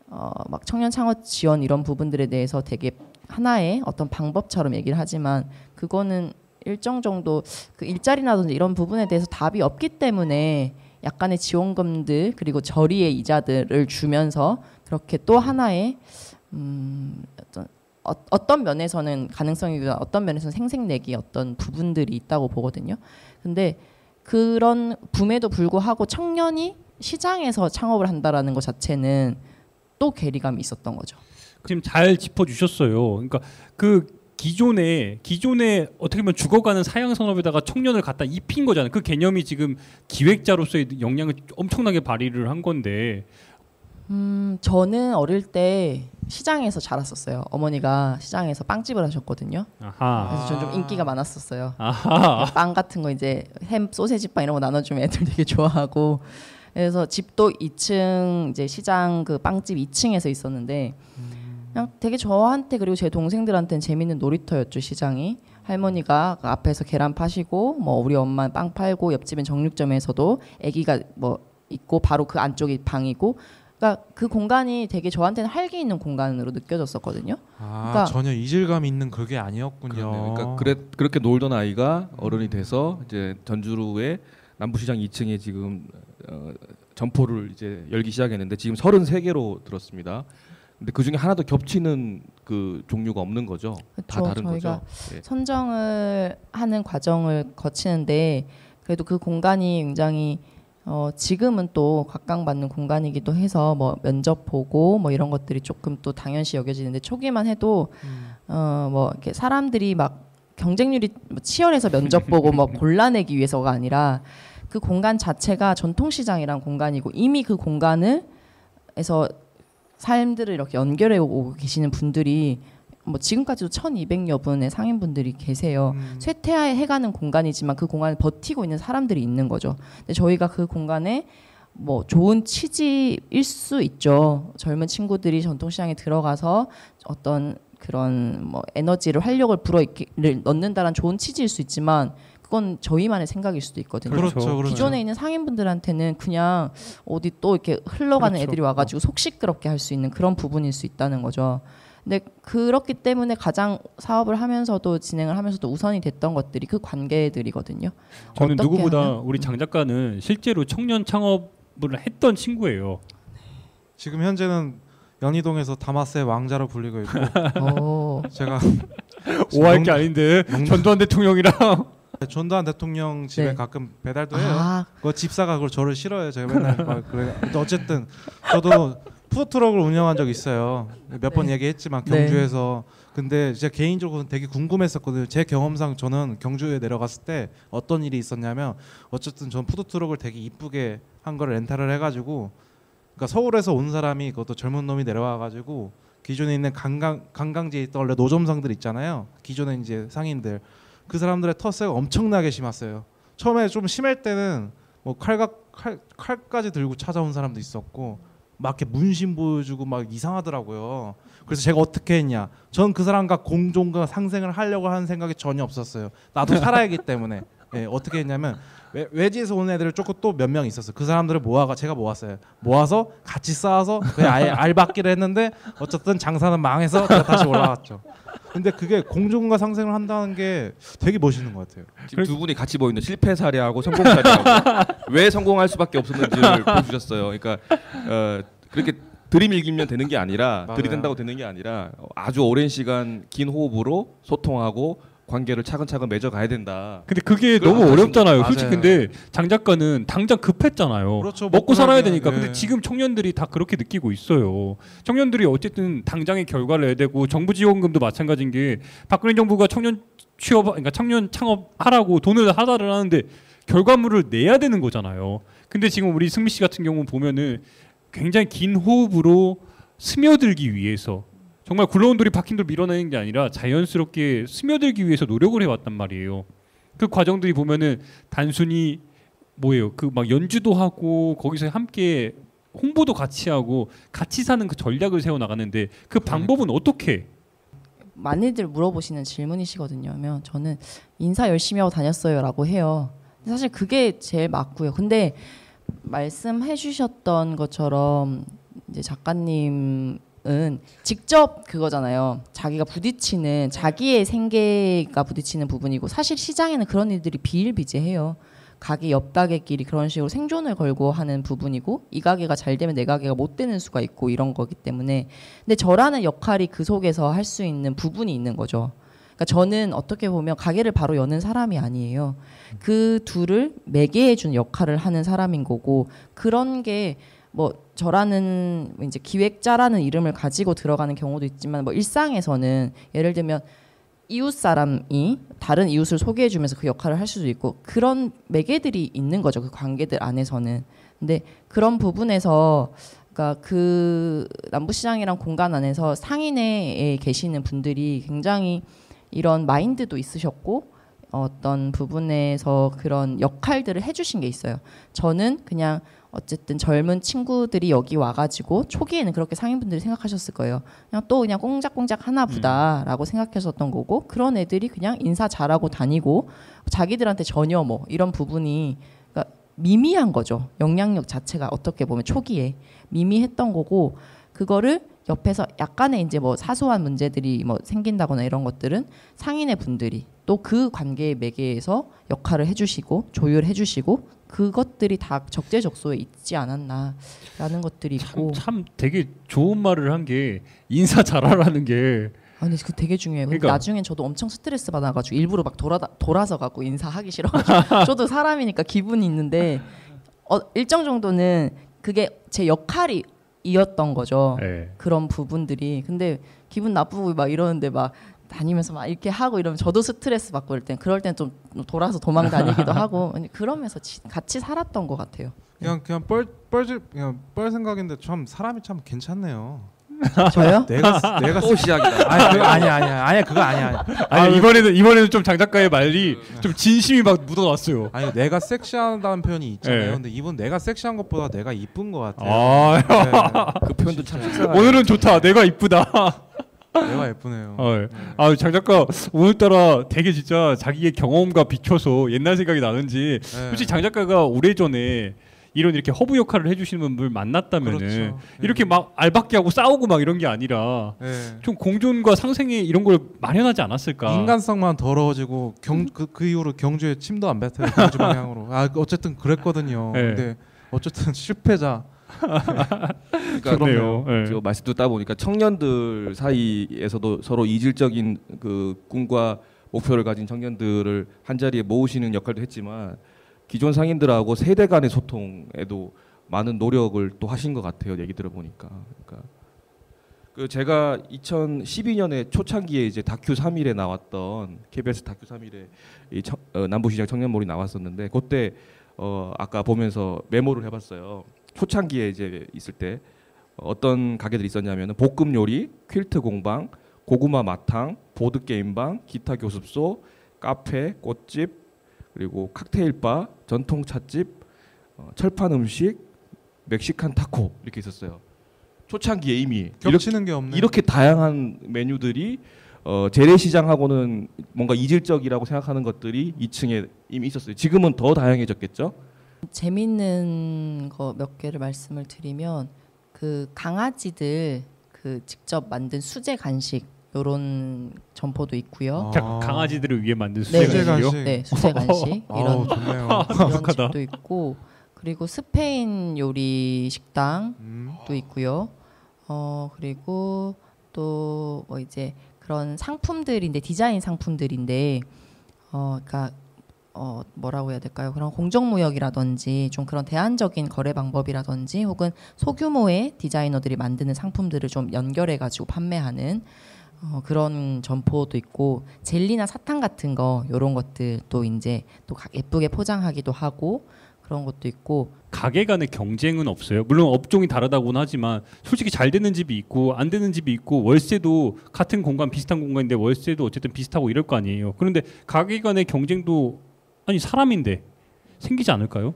막 청년 창업 지원 이런 부분들에 대해서 되게 하나의 어떤 방법처럼 얘기를 하지만 그거는 일정 정도 그 일자리라든지 이런 부분에 대해서 답이 없기 때문에 약간의 지원금들 그리고 저리의 이자들을 주면서 그렇게 또 하나의 어떤 면에서는 가능성이고 어떤 면에서는 생색내기 어떤 부분들이 있다고 보거든요. 근데 그런 붐에도 불구하고 청년이 시장에서 창업을 한다라는 것 자체는 또 괴리감이 있었던 거죠. 지금 잘 짚어주셨어요. 그러니까 그 기존에 어떻게 보면 죽어가는 사양 산업에다가 청년을 갖다 입힌 거잖아요. 그 개념이 지금 기획자로서의 역량을 엄청나게 발휘를 한 건데. 저는 어릴 때 시장에서 자랐었어요. 어머니가 시장에서 빵집을 하셨거든요. 아하. 그래서 저는 좀 인기가 많았었어요. 아하. 빵 같은 거 이제 햄, 소세지 빵 이런 거 나눠주면 애들 되게 좋아하고. 그래서 집도 2층 이제 시장 그 빵집 2층에서 있었는데 그냥 되게 저한테 그리고 제 동생들한테는 재밌는 놀이터였죠. 시장이 할머니가 그 앞에서 계란 파시고 뭐 우리 엄마 빵 팔고 옆집엔 정육점에서도 아기가 뭐 있고 바로 그 안쪽이 방이고 그러니까 그 공간이 되게 저한테는 활기 있는 공간으로 느껴졌었거든요. 그러니까 전혀 이질감 있는 그게 아니었군요. 그렇네요. 그러니까 그렇게 놀던 아이가 어른이 돼서 이제 전주의 남부시장 2층에 지금 점포를 이제 열기 시작했는데 지금 33개로 들었습니다. 근데 그 중에 하나도 겹치는 그 종류가 없는 거죠. 다 다른 저희가 거죠. 예. 선정을 하는 과정을 거치는데 그래도 그 공간이 굉장히 지금은 또 각광받는 공간이기도 해서 뭐 면접 보고 뭐 이런 것들이 조금 또 당연시 여겨지는데 초기만 해도 뭐 이렇게 사람들이 막 경쟁률이 치열해서 면접 보고 뭐 골라내기 위해서가 아니라 그 공간 자체가 전통시장이란 공간이고 이미 그 공간에서 삶들을 이렇게 연결해 오고 계시는 분들이 뭐 지금까지도 1,200여 분의 상인분들이 계세요. 쇠퇴해가는 공간이지만 그 공간을 버티고 있는 사람들이 있는 거죠. 근데 저희가 그 공간에 뭐 좋은 취지일 수 있죠. 젊은 친구들이 전통시장에 들어가서 어떤 그런 뭐 에너지를 활력을 불어일으키를 넣는다는 좋은 취지일 수 있지만 그건 저희만의 생각일 수도 있거든요. 그렇죠. 기존에 있는 상인분들한테는 그냥 어디 또 이렇게 흘러가는 애들이 와가지고 속 시끄럽게 할 수 있는 그런 부분일 수 있다는 거죠. 근데 그렇기 때문에 가장 사업을 하면서도 진행을 하면서도 우선이 됐던 것들이 그 관계들이거든요. 저는 누구보다 하면? 우리 장 작가는 실제로 청년 창업을 했던 친구예요. 지금 현재는 연희동에서 다마스의 왕자로 불리고 있고 제가 오할 게 아닌데 전두환 대통령이랑 전두환 대통령 집에 네. 가끔 배달도 해요. 아, 그 집사가 그걸 저를 싫어해요. 제가 맨날 막 그래. 근데 어쨌든 저도 푸드트럭을 운영한 적 있어요. 몇 번 얘기했지만 경주에서. 근데 제가 개인적으로 되게 궁금했었거든요. 제 경험상 저는 경주에 내려갔을 때 어떤 일이 있었냐면 어쨌든 전 푸드트럭을 되게 이쁘게 한 거를 렌탈을 해가지고 그러니까 서울에서 온 사람이 그것도 젊은 놈이 내려와가지고 기존에 있는 관광지에 있던 원래 노점상들 있잖아요. 기존에 이제 상인들 그 사람들의 텃세가 엄청나게 심했어요. 처음에 좀 심할 때는 뭐 칼까지 들고 찾아온 사람도 있었고 막 이렇게 문신 보여주고 막 이상하더라고요. 그래서 제가 어떻게 했냐? 전 그 사람과 공존과 상생을 하려고 하는 생각이 전혀 없었어요. 나도 살아야기 때문에. 예, 어떻게 했냐면 외지에서 온 애들을 조금 또 몇 명 있었어요. 그 사람들을 제가 모았어요. 모아서 같이 쌓아서 그냥 아예 알받기를 했는데 어쨌든 장사는 망해서 제가 다시 올라왔죠. 근데 그게 공존과 상생을 한다는 게 되게 멋있는 것 같아요. 지금 두 분이 같이 보이는 실패 사례하고 성공 사례하고 왜 성공할 수밖에 없었는지를 보여주셨어요. 그러니까 그렇게 들이밀기면 되는 게 아니라 맞아요. 들이댄다고 되는 게 아니라 아주 오랜 시간 긴 호흡으로 소통하고 관계를 차근차근 맺어가야 된다. 근데 그게 그걸 너무 안 어렵잖아요. 맞아요. 솔직히 근데 장 작가는 당장 급했잖아요. 그렇죠. 먹고 살아야 되니까. 네. 근데 지금 청년들이 다 그렇게 느끼고 있어요. 청년들이 어쨌든 당장의 결과를 내야 되고 정부 지원금도 마찬가지인 게 박근혜 정부가 청년 그러니까 청년 창업하라고 돈을 하달을 하는데 결과물을 내야 되는 거잖아요. 근데 지금 우리 승미 씨 같은 경우 보면은 굉장히 긴 호흡으로 스며들기 위해서 정말 굴러온 돌이 박힌 돌 밀어내는 게 아니라 자연스럽게 스며들기 위해서 노력을 해왔단 말이에요. 그 과정들이 보면은 단순히 뭐예요? 그 막 연주도 하고 거기서 함께 홍보도 같이 하고 같이 사는 그 전략을 세워 나가는데 그 방법은 어떻게? 많이들 물어보시는 질문이시거든요. 하면 저는 인사 열심히 하고 다녔어요라고 해요. 사실 그게 제일 맞고요. 근데 말씀해 주셨던 것처럼 이제 작가님은 직접 그거잖아요. 자기가 부딪히는 자기의 생계가 부딪히는 부분이고 사실 시장에는 그런 일들이 비일비재해요. 가게 옆 가게끼리 그런 식으로 생존을 걸고 하는 부분이고 이 가게가 잘 되면 내 가게가 못 되는 수가 있고 이런 거기 때문에 근데 저라는 역할이 그 속에서 할 수 있는 부분이 있는 거죠. 그러니까 저는 어떻게 보면 가게를 바로 여는 사람이 아니에요. 그 둘을 매개해 준 역할을 하는 사람인 거고 그런 게 뭐 저라는 이제 기획자라는 이름을 가지고 들어가는 경우도 있지만 뭐 일상에서는 예를 들면 이웃 사람이 다른 이웃을 소개해 주면서 그 역할을 할 수도 있고 그런 매개들이 있는 거죠. 그 관계들 안에서는. 근데 그런 부분에서 그러니까 그 남부시장이란 공간 안에서 상인에 계시는 분들이 굉장히 이런 마인드도 있으셨고 어떤 부분에서 그런 역할들을 해주신 게 있어요. 저는 그냥 어쨌든 젊은 친구들이 여기 와가지고 초기에는 그렇게 상인분들이 생각하셨을 거예요. 그냥 꽁짝꽁짝 하나 보다라고 생각하셨던 거고 그런 애들이 그냥 인사 잘하고 다니고 자기들한테 전혀 뭐 이런 부분이 그러니까 미미한 거죠. 영향력 자체가 어떻게 보면 초기에 미미했던 거고 그거를 옆에서 약간의 이제 뭐 사소한 문제들이 뭐 생긴다거나 이런 것들은 상인의 분들이 또 그 관계의 매개에서 역할을 해주시고 조율해주시고 그것들이 다 적재적소에 있지 않았나라는 것들이 있고 참 되게 좋은 말을 한 게 인사 잘하라는 게 아니 그 되게 중요해요. 그러니까. 나중엔 저도 엄청 스트레스 받아가지고 일부러 막 돌아서 가고 인사하기 싫어가지고 저도 사람이니까 기분이 있는데 일정 정도는 그게 제 역할이었던 거죠. 네. 그런 부분들이 근데 기분 나쁘고 막 이러는데 막 다니면서 막 이렇게 하고 이러면 저도 스트레스 받고 그럴 땐 좀 돌아서 도망 다니기도 하고 그러면서 같이 살았던 것 같아요. 그냥 뻘 생각인데 참 사람이 참 괜찮네요. 저요? 내가 또 시작이다. 아니 그거 아니야. 아니 이번에는 좀 장 작가의 말이 좀 진심이 막 묻어났어요. 아니 내가 섹시하다는 표현이 있잖아요. 네. 근데 이분 내가 섹시한 것보다 내가 이쁜 것 같아요. 아 네. 그 표현도 참 식상하네. 오늘은 좋다. 내가 이쁘다. 내가 예쁘네요. 장 작가 오늘따라 되게 진짜 자기의 경험과 비춰서 옛날 생각이 나는지 네. 솔직히 장 작가가 오래전에 이렇게 허브 역할을 해주시는 분들 만났다면은 그렇죠. 이렇게 막 알박기 하고 싸우고 막 이런 게 아니라 네. 좀 공존과 상생의 이런 걸 마련하지 않았을까? 인간성만 더러워지고 그 이후로 경주에 침도 안 뱉어요. 경주 방향으로. 어쨌든 그랬거든요. 네. 근데 어쨌든 실패자. 그러니까 그렇네요. 네. 저 말씀 듣다 보니까 청년들 사이에서도 서로 이질적인 그 꿈과 목표를 가진 청년들을 한 자리에 모으시는 역할도 했지만 기존 상인들하고 세대 간의 소통에도 많은 노력을 또 하신 것 같아요. 얘기 들어보니까. 그러니까 그 제가 2012년에 초창기에 이제 다큐 3일에 나왔던 KBS 다큐 3일에 남부시장 청년몰이 나왔었는데 그때 아까 보면서 메모를 해봤어요. 초창기에 이제 있을 때 어떤 가게들이 있었냐면은 볶음 요리, 퀼트 공방, 고구마 마탕, 보드 게임방, 기타 교습소, 카페, 꽃집, 그리고 칵테일 바, 전통 찻집, 철판 음식, 멕시칸 타코 이렇게 있었어요. 초창기에 이미 겹치는 게 없네. 이렇게 다양한 메뉴들이 재래시장하고는 뭔가 이질적이라고 생각하는 것들이 2층에 이미 있었어요. 지금은 더 다양해졌겠죠? 재밌는 거 몇 개를 말씀을 드리면 그 강아지들 그 직접 만든 수제 간식 요런 점포도 있고요. 강아지들을 위해 만든 네, 수제 간식이요? 네, 수제 간식 이런 좋네요. 이런 집도 있고 그리고 스페인 요리 식당도 있고요. 그리고 또 뭐 이제 그런 상품들인데 디자인 상품들인데 그러니까 뭐라고 해야 될까요? 그런 공정무역이라든지 좀 그런 대안적인 거래 방법이라든지 혹은 소규모의 디자이너들이 만드는 상품들을 좀 연결해 가지고 판매하는 그런 점포도 있고 젤리나 사탕 같은 거 이런 것들도 이제 또 예쁘게 포장하기도 하고 그런 것도 있고 가게 간의 경쟁은 없어요. 물론 업종이 다르다고는 하지만 솔직히 잘 되는 집이 있고 안 되는 집이 있고 월세도 같은 공간 비슷한 공간인데 월세도 어쨌든 비슷하고 이럴 거 아니에요. 그런데 가게 간의 경쟁도 아니 사람인데 생기지 않을까요?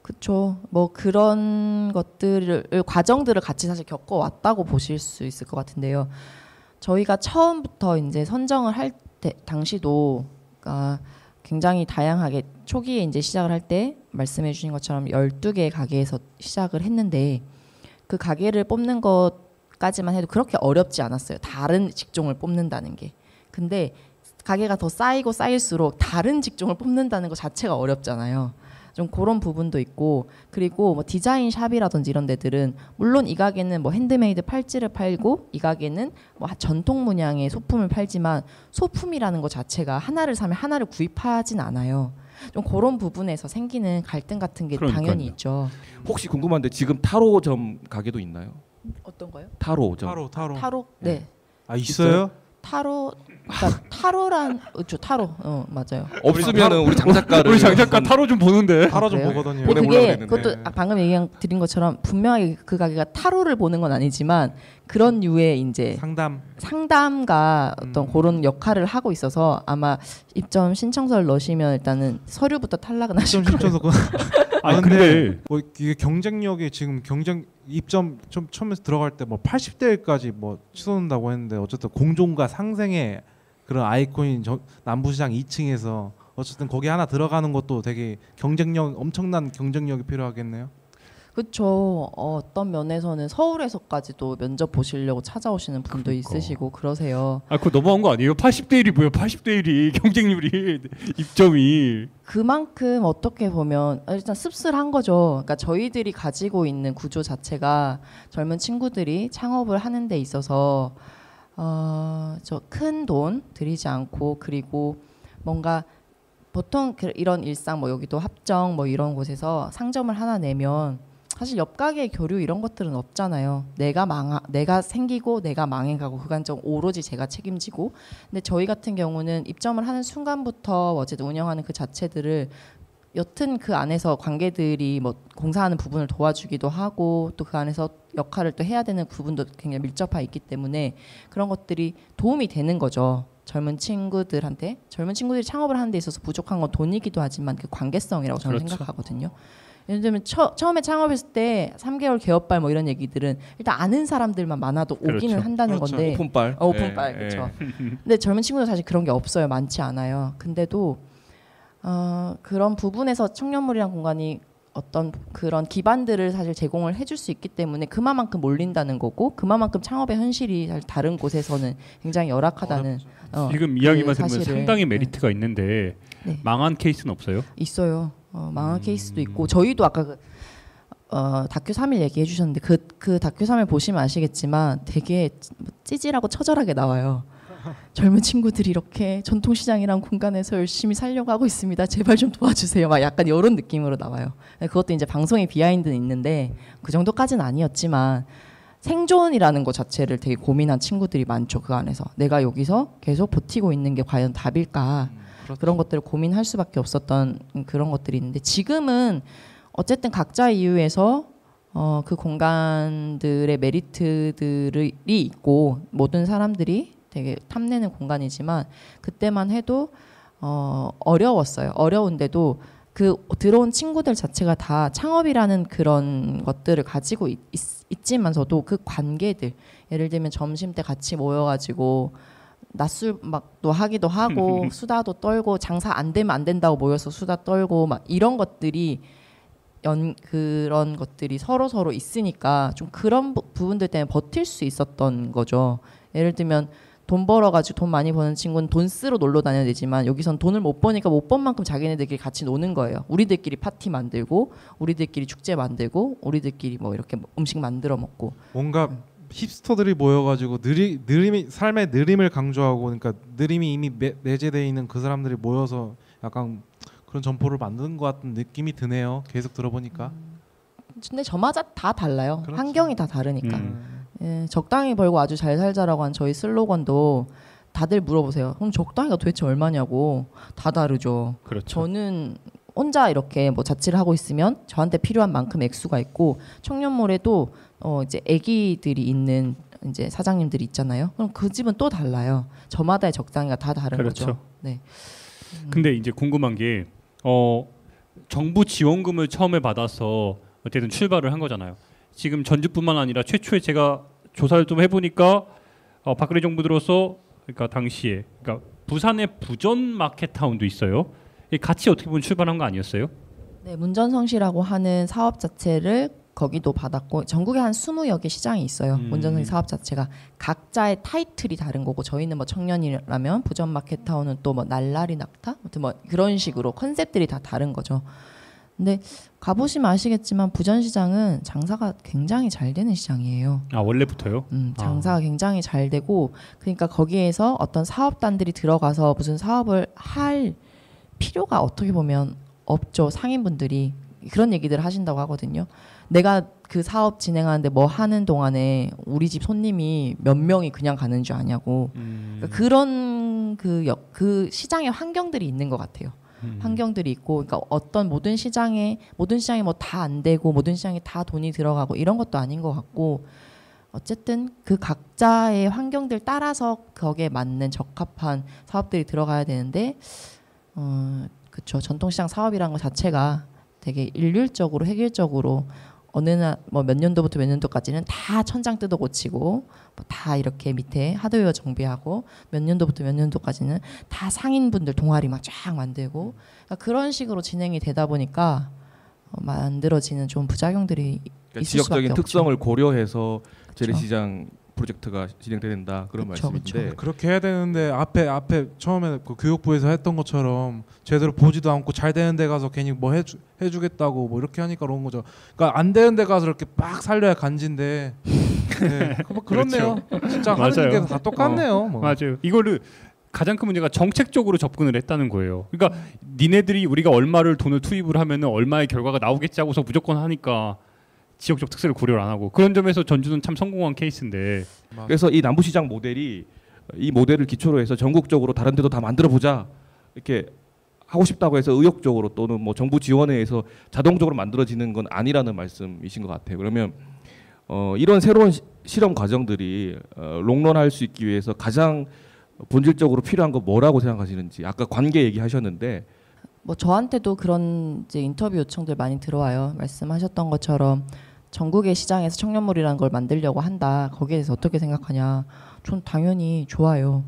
그렇죠. 뭐 그런 것들을 과정들을 같이 사실 겪어왔다고 보실 수 있을 것 같은데요. 저희가 처음부터 이제 선정을 할 때 당시도 그러니까 굉장히 다양하게 초기에 이제 시작을 할 때 말씀해 주신 것처럼 12개의 가게에서 시작을 했는데 그 가게를 뽑는 것까지만 해도 그렇게 어렵지 않았어요. 다른 직종을 뽑는다는 게. 근데 가게가 더 쌓이고 쌓일수록 다른 직종을 뽑는다는 것 자체가 어렵잖아요. 좀 그런 부분도 있고 그리고 뭐 디자인 샵이라든지 이런 데들은 물론 이 가게는 뭐 핸드메이드 팔찌를 팔고 이 가게는 뭐 전통 문양의 소품을 팔지만 소품이라는 것 자체가 하나를 사면 하나를 구입하진 않아요. 좀 그런 부분에서 생기는 갈등 같은 게 그러니까요. 당연히 있죠. 혹시 궁금한데 지금 타로점 가게도 있나요? 어떤 거요? 타로점. 타로. 타로? 네. 있어요? 타로 그러니까 타로란 타로 맞아요. 없으면은 우리 장 작가를 우리 장 작가 타로 좀 보는데. 타로 좀 그래요? 보거든요. 근데 보내보려고 그게 그랬는데. 그것도 방금 드린 것처럼 분명하게 그 가게가 타로를 보는 건 아니지만 그런 류의 이제 상담가 어떤 그런 역할을 하고 있어서 아마 입점 신청서를 넣으시면 일단은 서류부터 탈락은 하실 거예요. 신청서 아니, 근데 근데 뭐 이게 경쟁력이 지금 입점 좀 처음에 들어갈 때 뭐 80대까지 뭐 치솟는다고 했는데 어쨌든 공존과 상생의 그런 아이콘인 남부시장 2층에서 어쨌든 거기 하나 들어가는 것도 되게 엄청난 경쟁력이 필요하겠네요. 그렇죠. 어떤 면에서는 서울에서까지도 면접 보시려고 찾아오시는 분도 그러니까. 있으시고 그러세요. 아, 그거 너무한 거 아니에요? 80대 1이 뭐야? 80대 1이 경쟁률이 입점이. 그만큼 어떻게 보면 일단 씁쓸한 거죠. 그러니까 저희들이 가지고 있는 구조 자체가 젊은 친구들이 창업을 하는 데 있어서 저 큰 돈 들이지 않고 그리고 뭔가 보통 이런 일상 뭐 여기도 합정 뭐 이런 곳에서 상점을 하나 내면 사실 옆 가게 교류 이런 것들은 없잖아요. 내가 생기고 내가 망해가고 그간적 오로지 제가 책임지고. 근데 저희 같은 경우는 입점을 하는 순간부터 어쨌든 운영하는 그 자체들을 여튼 그 안에서 관계들이 뭐 공사하는 부분을 도와주기도 하고 또 그 안에서 역할을 또 해야 되는 부분도 굉장히 밀접해 있기 때문에 그런 것들이 도움이 되는 거죠. 젊은 친구들한테. 젊은 친구들이 창업을 하는 데 있어서 부족한 건 돈이기도 하지만 그 관계성이라고 저는 그렇죠. 생각하거든요. 예를 들면 처음에 창업했을 때 3개월 개업발 뭐 이런 얘기들은 일단 아는 사람들만 많아도 오기는 그렇죠. 한다는 그렇죠. 건데 오픈빨. 오픈빨 예, 그렇죠. 근데 젊은 친구들 사실 그런 게 없어요. 많지 않아요. 근데도 그런 부분에서 청년몰이란 공간이 어떤 그런 기반들을 사실 제공을 해줄 수 있기 때문에 그만큼 몰린다는 거고 그만큼 창업의 현실이 사실 다른 곳에서는 굉장히 열악하다는 지금 이야기만 그 들으면 사실을, 상당히 메리트가 있는데 네. 망한 케이스는 없어요? 있어요. 망한 케이스도 있고 저희도 아까 다큐 3일 얘기해 주셨는데 그 다큐 3일 보시면 아시겠지만 되게 찌질하고 처절하게 나와요. 젊은 친구들이 이렇게 전통시장이란 공간에서 열심히 살려고 하고 있습니다. 제발 좀 도와주세요. 막 약간 이런 느낌으로 나와요. 그것도 이제 방송의 비하인드는 있는데 그 정도까지는 아니었지만 생존이라는 것 자체를 되게 고민한 친구들이 많죠. 그 안에서 내가 여기서 계속 버티고 있는 게 과연 답일까 그런 것들을 고민할 수밖에 없었던 그런 것들이 있는데 지금은 어쨌든 각자 이유에서 그 공간들의 메리트들이 있고 모든 사람들이 되게 탐내는 공간이지만 그때만 해도 어려웠어요. 어려운데도 그 들어온 친구들 자체가 다 창업이라는 그런 것들을 가지고 있지만서도 그 관계들 예를 들면 점심 때 같이 모여가지고 낮술 막도 하기도 하고 수다도 떨고 장사 안 되면 안 된다고 모여서 수다 떨고 막 이런 것들이 그런 것들이 서로 있으니까 좀 그런 부분들 때문에 버틸 수 있었던 거죠. 예를 들면 돈 벌어가지고 돈 많이 버는 친구는 돈 쓰러 놀러 다녀야 되지만 여기선 돈을 못 버니까 못 번 만큼 자기네들끼리 같이 노는 거예요. 우리들끼리 파티 만들고 우리들끼리 축제 만들고 우리들끼리 뭐 이렇게 음식 만들어 먹고 뭔가 힙스터들이 모여가지고 삶의 느림을 강조하고 그러니까 느림이 이미 내재되어 있는 그 사람들이 모여서 약간 그런 점포를 만드는 것 같은 느낌이 드네요. 계속 들어보니까. 근데 저마다 다 달라요. 그렇죠. 환경이 다 다르니까. 예, 적당히 벌고 아주 잘 살자라고 한 저희 슬로건도 다들 물어보세요. 그럼 적당히가 도대체 얼마냐고. 다 다르죠. 그렇죠. 저는 혼자 이렇게 뭐 자취를 하고 있으면 저한테 필요한 만큼 액수가 있고 청년몰에도 이제 아기들이 있는 이제 사장님들이 있잖아요. 그럼 그 집은 또 달라요. 저마다의 적당히가 다 다른 그렇죠. 거죠. 네. 근데 이제 궁금한 게 정부 지원금을 처음에 받아서 어쨌든 출발을 한 거잖아요. 지금 전주뿐만 아니라 최초에 제가 조사를 좀 해보니까 박근혜 정부 들어서 그러니까 당시에 그러니까 부산에 부전 마켓타운도 있어요. 같이 어떻게 보면 출발한 거 아니었어요? 네, 문전성시라고 하는 사업 자체를 거기도 받았고 전국에 한 20여 개 시장이 있어요. 문전성시 사업 자체가 각자의 타이틀이 다른 거고 저희는 뭐 청년이라면 부전 마켓타운은 또 뭐 날라리 낙타, 아무튼 뭐 그런 식으로 컨셉들이 다 다른 거죠. 근데 가보시면 아시겠지만 부전시장은 장사가 굉장히 잘 되는 시장이에요. 아 원래부터요? 장사가 굉장히 잘 되고 그러니까 거기에서 어떤 사업단들이 들어가서 무슨 사업을 할 필요가 어떻게 보면 없죠. 상인분들이 그런 얘기들을 하신다고 하거든요. 내가 그 사업 진행하는데 뭐 하는 동안에 우리 집 손님이 몇 명이 그냥 가는 줄 아냐고. 그러니까 그런 그 시장의 환경들이 있는 것 같아요. 환경들이 있고, 그러니까 어떤 모든 시장이 뭐 다 안 되고 모든 시장에 다 돈이 들어가고 이런 것도 아닌 것 같고, 어쨌든 그 각자의 환경들 따라서 거기에 맞는 적합한 사업들이 들어가야 되는데, 그렇죠. 전통시장 사업이라는 것 자체가 되게 일률적으로 획일적으로 어느 뭐 몇 년도부터 몇 년도까지는 다 천장 뜯어 고치고 뭐 다 이렇게 밑에 하드웨어 정비하고 몇 년도부터 몇 년도까지는 다 상인분들 동아리 막 쫙 만들고, 그러니까 그런 식으로 진행이 되다 보니까 만들어지는 좀 부작용들이 그러니까 있을 수밖에 지역적인 없죠. 특성을 고려해서 그쵸. 재래시장 프로젝트가 진행된다 그런 그쵸, 말씀인데 그렇게 해야 되는데 앞에 처음에 그 교육부에서 했던 것처럼 제대로 보지도 않고 잘 되는 데 가서 괜히 뭐 해주겠다고 뭐 이렇게 하니까 그런 거죠. 그러니까 안 되는 데 가서 이렇게 빡 살려야 간지인데. 네, 뭐 그렇네요. 진짜 하는 맞아요. 게 다 똑같네요. 뭐. 맞아요. 이거를 가장 큰 문제가 정책적으로 접근을 했다는 거예요. 그러니까 니네들이 우리가 얼마를 돈을 투입을 하면은 얼마의 결과가 나오겠지 하고서 무조건 하니까 지역적 특색을 고려를 안 하고, 그런 점에서 전주는 참 성공한 케이스인데. 그래서 이 남부시장 모델이 이 모델을 기초로 해서 전국적으로 다른 데도 다 만들어 보자 이렇게 하고 싶다고 해서 의욕적으로 또는 뭐 정부 지원에 의해서 자동적으로 만들어지는 건 아니라는 말씀이신 것 같아요. 그러면 이런 새로운 실험 과정들이 롱런할 수 있기 위해서 가장 본질적으로 필요한 거 뭐라고 생각하시는지. 아까 관계 얘기하셨는데 뭐 저한테도 그런 이제 인터뷰 요청들 많이 들어와요. 말씀하셨던 것처럼 전국의 시장에서 청년몰이라는 걸 만들려고 한다. 거기에 대해서 어떻게 생각하냐? 전 당연히 좋아요.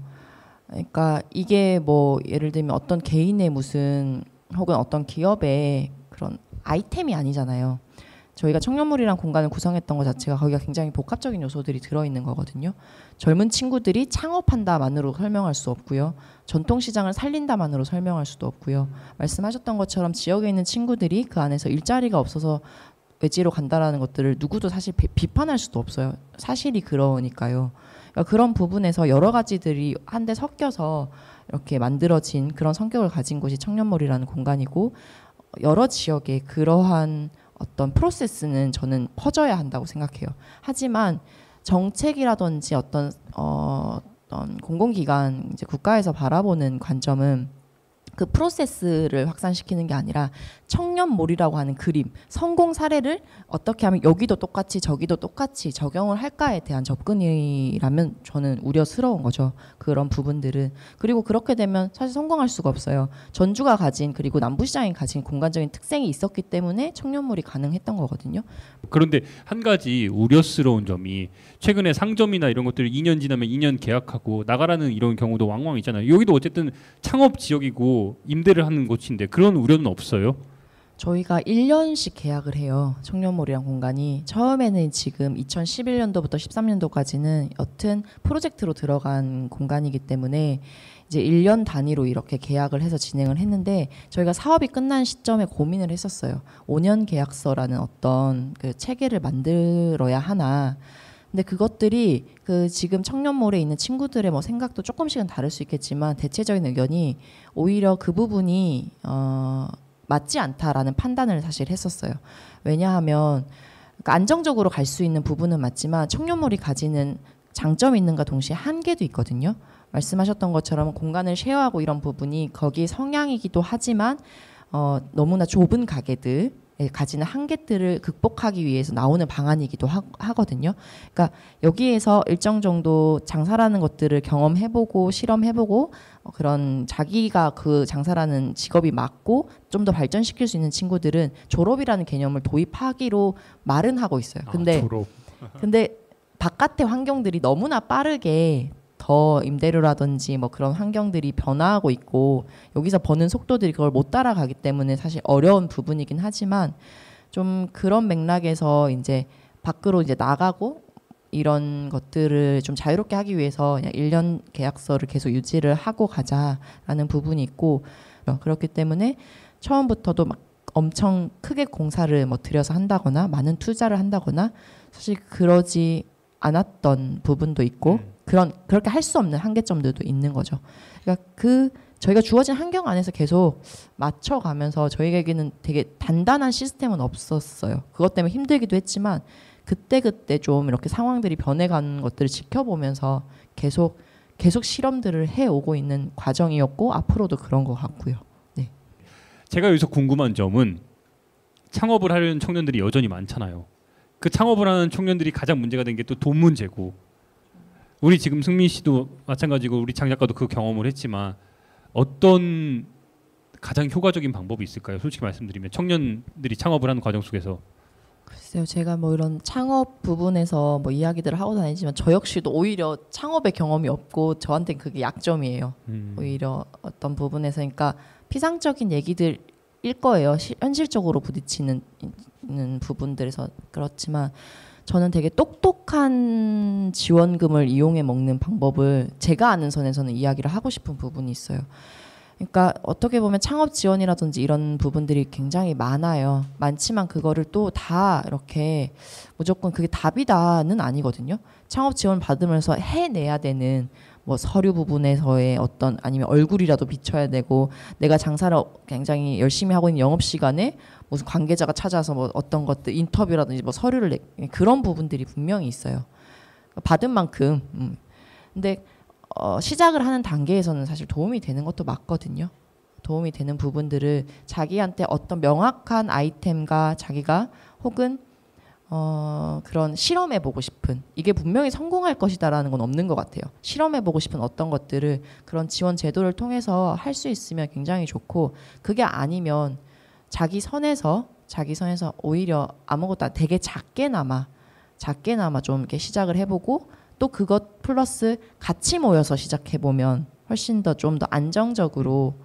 그러니까 이게 뭐 예를 들면 어떤 개인의 무슨 혹은 어떤 기업의 그런 아이템이 아니잖아요. 저희가 청년몰이라는 공간을 구성했던 것 자체가 거기가 굉장히 복합적인 요소들이 들어있는 거거든요. 젊은 친구들이 창업한다만으로 설명할 수 없고요. 전통시장을 살린다만으로 설명할 수도 없고요. 말씀하셨던 것처럼 지역에 있는 친구들이 그 안에서 일자리가 없어서 외지로 간다라는 것들을 누구도 사실 비판할 수도 없어요. 사실이 그러니까요. 그러니까 그런 부분에서 여러 가지들이 한데 섞여서 이렇게 만들어진 그런 성격을 가진 곳이 청년몰이라는 공간이고, 여러 지역에 그러한 어떤 프로세스는 저는 퍼져야 한다고 생각해요. 하지만 정책이라든지 어떤 공공기관, 이제 국가에서 바라보는 관점은 그 프로세스를 확산시키는 게 아니라 청년몰이라고 하는 그림, 성공 사례를 어떻게 하면 여기도 똑같이 저기도 똑같이 적용을 할까에 대한 접근이라면 저는 우려스러운 거죠. 그런 부분들은. 그리고 그렇게 되면 사실 성공할 수가 없어요. 전주가 가진, 그리고 남부시장이 가진 공간적인 특성이 있었기 때문에 청년몰이 가능했던 거거든요. 그런데 한 가지 우려스러운 점이, 최근에 상점이나 이런 것들을 2년 지나면 2년 계약하고 나가라는 이런 경우도 왕왕 있잖아요. 여기도 어쨌든 창업 지역이고 임대를 하는 곳인데 그런 우려는 없어요? 저희가 1년씩 계약을 해요. 청년몰이란 공간이. 처음에는 지금 2011년도부터 13년도까지는 여튼 프로젝트로 들어간 공간이기 때문에 이제 1년 단위로 이렇게 계약을 해서 진행을 했는데, 저희가 사업이 끝난 시점에 고민을 했었어요. 5년 계약서라는 어떤 그 체계를 만들어야 하나. 근데 그것들이 그 지금 청년몰에 있는 친구들의 뭐 생각도 조금씩은 다를 수 있겠지만 대체적인 의견이 오히려 그 부분이 맞지 않다라는 판단을 사실 했었어요. 왜냐하면 그러니까 안정적으로 갈 수 있는 부분은 맞지만 청년몰이 가지는 장점이 있는가 동시에 한계도 있거든요. 말씀하셨던 것처럼 공간을 쉐어하고 이런 부분이 거기 성향이기도 하지만 너무나 좁은 가게들 가지는 한계들을 극복하기 위해서 나오는 방안이기도 하거든요. 그러니까 여기에서 일정 정도 장사라는 것들을 경험해보고 실험해보고 그런 자기가 그 장사라는 직업이 맞고 좀 더 발전시킬 수 있는 친구들은 졸업이라는 개념을 도입하기로 말은 하고 있어요. 근데 바깥의 환경들이 너무나 빠르게 더 임대료라든지 뭐 그런 환경들이 변화하고 있고 여기서 버는 속도들이 그걸 못 따라가기 때문에 사실 어려운 부분이긴 하지만, 좀 그런 맥락에서 이제 밖으로 이제 나가고 이런 것들을 좀 자유롭게 하기 위해서 그냥 1년 계약서를 계속 유지를 하고 가자라는 부분이 있고, 그렇기 때문에 처음부터도 막 엄청 크게 공사를 뭐 들여서 한다거나 많은 투자를 한다거나 사실 그러지 않았던 부분도 있고, 그렇게 할 수 없는 한계점들도 있는 거죠. 그러니까 저희가 주어진 환경 안에서 계속 맞춰가면서 저희에게는 되게 단단한 시스템은 없었어요. 그것 때문에 힘들기도 했지만 그때 좀 이렇게 상황들이 변해가는 것들을 지켜보면서 계속 계속 실험들을 해오고 있는 과정이었고 앞으로도 그런 것 같고요. 네. 제가 여기서 궁금한 점은 창업을 하려는 청년들이 여전히 많잖아요. 그 창업을 하는 청년들이 가장 문제가 된 게 또 돈 문제고, 우리 지금 승민 씨도 마찬가지고 우리 장 작가도 그 경험을 했지만 어떤 가장 효과적인 방법이 있을까요? 솔직히 말씀드리면 청년들이 창업을 하는 과정 속에서. 글쎄요, 제가 뭐 이런 창업 부분에서 뭐 이야기들을 하고 다니지만 저 역시도 오히려 창업의 경험이 없고 저한테는 그게 약점이에요. 오히려 어떤 부분에서, 그러니까 피상적인 얘기들일 거예요. 현실적으로 부딪히는 부분들에서. 그렇지만 저는 되게 똑똑한 지원금을 이용해 먹는 방법을 제가 아는 선에서는 이야기를 하고 싶은 부분이 있어요. 그러니까 어떻게 보면 창업 지원이라든지 이런 부분들이 굉장히 많아요. 많지만 그거를 또 다 이렇게 무조건 그게 답이다는 아니거든요. 창업 지원 받으면서 해내야 되는 뭐 서류 부분에서의 어떤, 아니면 얼굴이라도 비춰야 되고, 내가 장사를 굉장히 열심히 하고 있는 영업 시간에 무슨 관계자가 찾아서 뭐 어떤 것들 인터뷰라든지 뭐 서류를 그런 부분들이 분명히 있어요. 받은 만큼. 근데 시작을 하는 단계에서는 사실 도움이 되는 것도 맞거든요. 도움이 되는 부분들을 자기한테 어떤 명확한 아이템과 자기가 혹은 그런 실험해보고 싶은, 이게 분명히 성공할 것이다라는 건 없는 것 같아요. 실험해보고 싶은 어떤 것들을 그런 지원 제도를 통해서 할 수 있으면 굉장히 좋고, 그게 아니면 자기 선에서 오히려 아무것도 되게 작게나마 좀 이렇게 시작을 해보고, 또 그것 플러스 같이 모여서 시작해보면 훨씬 더 좀 더 안정적으로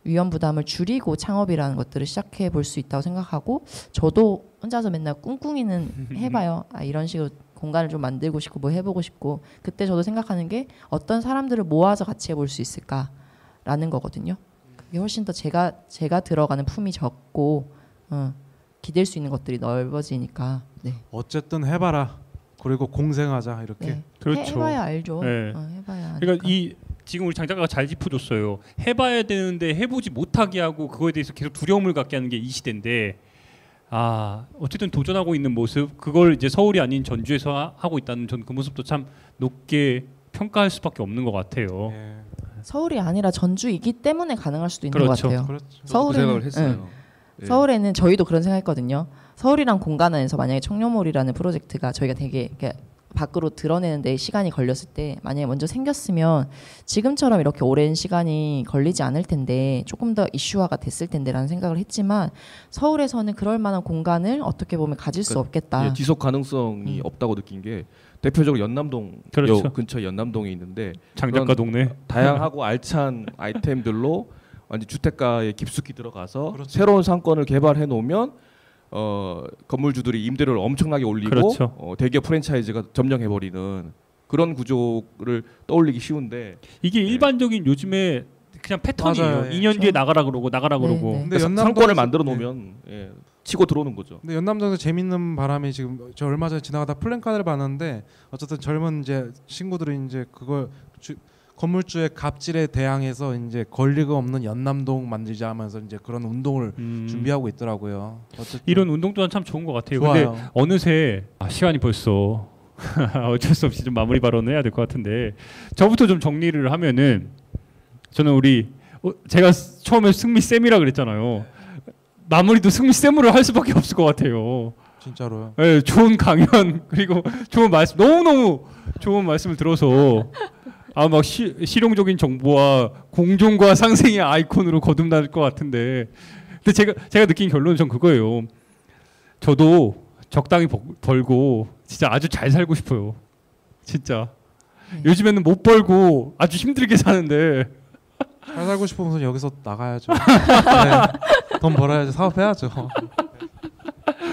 위험 부담을 줄이고 창업이라는 것들을 시작해 볼 수 있다고 생각하고, 저도 혼자서 맨날 꿍꿍이는 해봐요. 이런 식으로 공간을 좀 만들고 싶고 뭐 해보고 싶고, 그때 저도 생각하는 게 어떤 사람들을 모아서 같이 해볼 수 있을까라는 거거든요. 그게 훨씬 더 제가 들어가는 품이 적고 기댈 수 있는 것들이 넓어지니까. 네. 어쨌든 해봐라. 그리고 공생하자 이렇게. 네. 그렇죠. 해봐야 알죠. 네. 해봐야 아니까. 그러니까 이 지금 우리 장 작가가 잘 짚어줬어요. 해봐야 되는데 해보지 못하게 하고 그거에 대해서 계속 두려움을 갖게 하는 게 이 시대인데, 어쨌든 도전하고 있는 모습, 그걸 이제 서울이 아닌 전주에서 하고 있다는, 전 그 모습도 참 높게 평가할 수밖에 없는 것 같아요. 예. 서울이 아니라 전주이기 때문에 가능할 수도 있는 그렇죠. 것 같아요. 그렇죠. 그 생각을 했어요. 예. 서울에는 저희도 그런 생각했거든요. 서울이랑 공간 안에서 만약에 청년몰이라는 프로젝트가 저희가 되게 이렇게 밖으로 드러내는데 시간이 걸렸을 때 만약에 먼저 생겼으면 지금처럼 이렇게 오랜 시간이 걸리지 않을 텐데, 조금 더 이슈화가 됐을 텐데라는 생각을 했지만, 서울에서는 그럴 만한 공간을 어떻게 보면 가질 수 없겠다. 예, 지속 가능성이 없다고 느낀 게, 대표적으로 연남동 그렇죠. 근처 연남동에 있는데 장 작가 동네. 다양하고 알찬 아이템들로 완전 주택가에 깊숙이 들어가서 그렇죠. 새로운 상권을 개발해 놓으면 건물주들이 임대료를 엄청나게 올리고, 그렇죠. 대기업 프랜차이즈가 점령해 버리는 그런 구조를 떠올리기 쉬운데, 이게 일반적인 요즘에 그냥 패턴이에요. 맞아요. 2년 뒤에 나가라 그러고 나가라 네, 그러고. 네. 근데 상권을 연남동에서- 만들어 놓으면 치고 들어오는 거죠. 근데 연남동에서 재밌는 바람이, 지금 저 얼마 전에 지나가다 플랜카드를 봤는데, 어쨌든 젊은 이제 친구들이 이제 그걸 건물주의 갑질에 대항해서 이제 권리가 없는 연남동 만들자 하면서 이제 그런 운동을 준비하고 있더라고요. 어쨌든 이런 운동 또한 참 좋은 것 같아요. 좋아요. 근데 어느새 시간이 벌써 어쩔 수 없이 좀 마무리 발언을 해야 될 것 같은데, 저부터 좀 정리를 하면은, 저는 제가 처음에 승미 쌤이라 그랬잖아요. 마무리도 승미 쌤으로 할 수밖에 없을 것 같아요. 진짜로요. 네, 좋은 강연 그리고 좋은 말씀, 너무너무 좋은 말씀을 들어서 막 실용적인 정보와 공존과 상생의 아이콘으로 거듭날 것 같은데, 근데 제가 느낀 결론은 전 그거예요. 저도 적당히 벌고 진짜 아주 잘 살고 싶어요. 진짜. 요즘에는 못 벌고 아주 힘들게 사는데. 잘 살고 싶으면 여기서 나가야죠. 네. 돈 벌어야죠. 사업해야죠.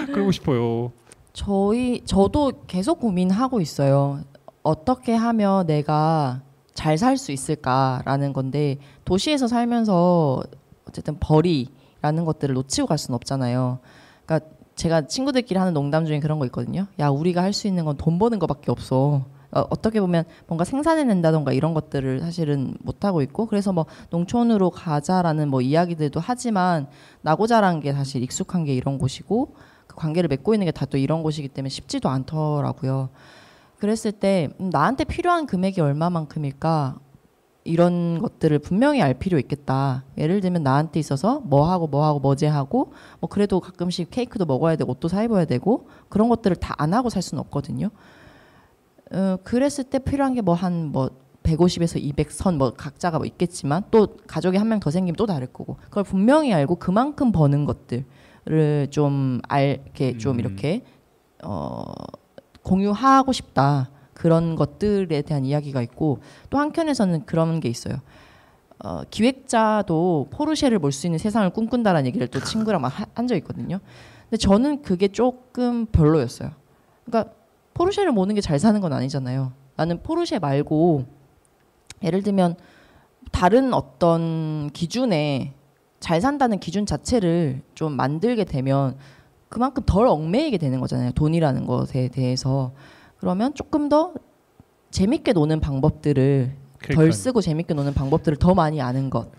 그러고 싶어요. 저도 계속 고민하고 있어요. 어떻게 하면 내가 잘 살 수 있을까라는 건데, 도시에서 살면서 어쨌든 벌이라는 것들을 놓치고 갈 수는 없잖아요. 그러니까 제가 친구들끼리 하는 농담 중에 그런 거 있거든요. 야, 우리가 할 수 있는 건 돈 버는 거밖에 없어. 어떻게 보면 뭔가 생산해낸다던가 이런 것들을 사실은 못하고 있고, 그래서 뭐 농촌으로 가자라는 뭐 이야기들도 하지만, 나고 자란 게 사실 익숙한 게 이런 곳이고, 그 관계를 맺고 있는 게 다 또 이런 곳이기 때문에 쉽지도 않더라고요. 그랬을 때 나한테 필요한 금액이 얼마만큼일까 이런 것들을 분명히 알 필요 있겠다. 예를 들면 나한테 있어서 뭐 하고 뭐 제하고 뭐 그래도 가끔씩 케이크도 먹어야 되고 옷도 사 입어야 되고 그런 것들을 다 안 하고 살 수는 없거든요. 그랬을 때 필요한 게 뭐 한 150에서 200선 뭐 각자가 뭐 있겠지만 또 가족이 한 명 더 생기면 또 다를 거고 그걸 분명히 알고 그만큼 버는 것들을 좀 알게 좀 이렇게 공유하고 싶다. 그런 것들에 대한 이야기가 있고 또 한켠에서는 그런 게 있어요. 기획자도 포르쉐를 몰 수 있는 세상을 꿈꾼다라는 얘기를 또 친구랑 막 한 적 있거든요. 근데 저는 그게 조금 별로였어요. 그러니까 포르쉐를 모는 게 잘 사는 건 아니잖아요. 나는 포르쉐 말고 예를 들면 다른 어떤 기준에 잘 산다는 기준 자체를 좀 만들게 되면 그만큼 덜 얽매이게 되는 거잖아요. 돈이라는 것에 대해서. 그러면 조금 더 재밌게 노는 방법들을 덜 쓰고 재밌게 노는 방법들을 더 많이 아는 것.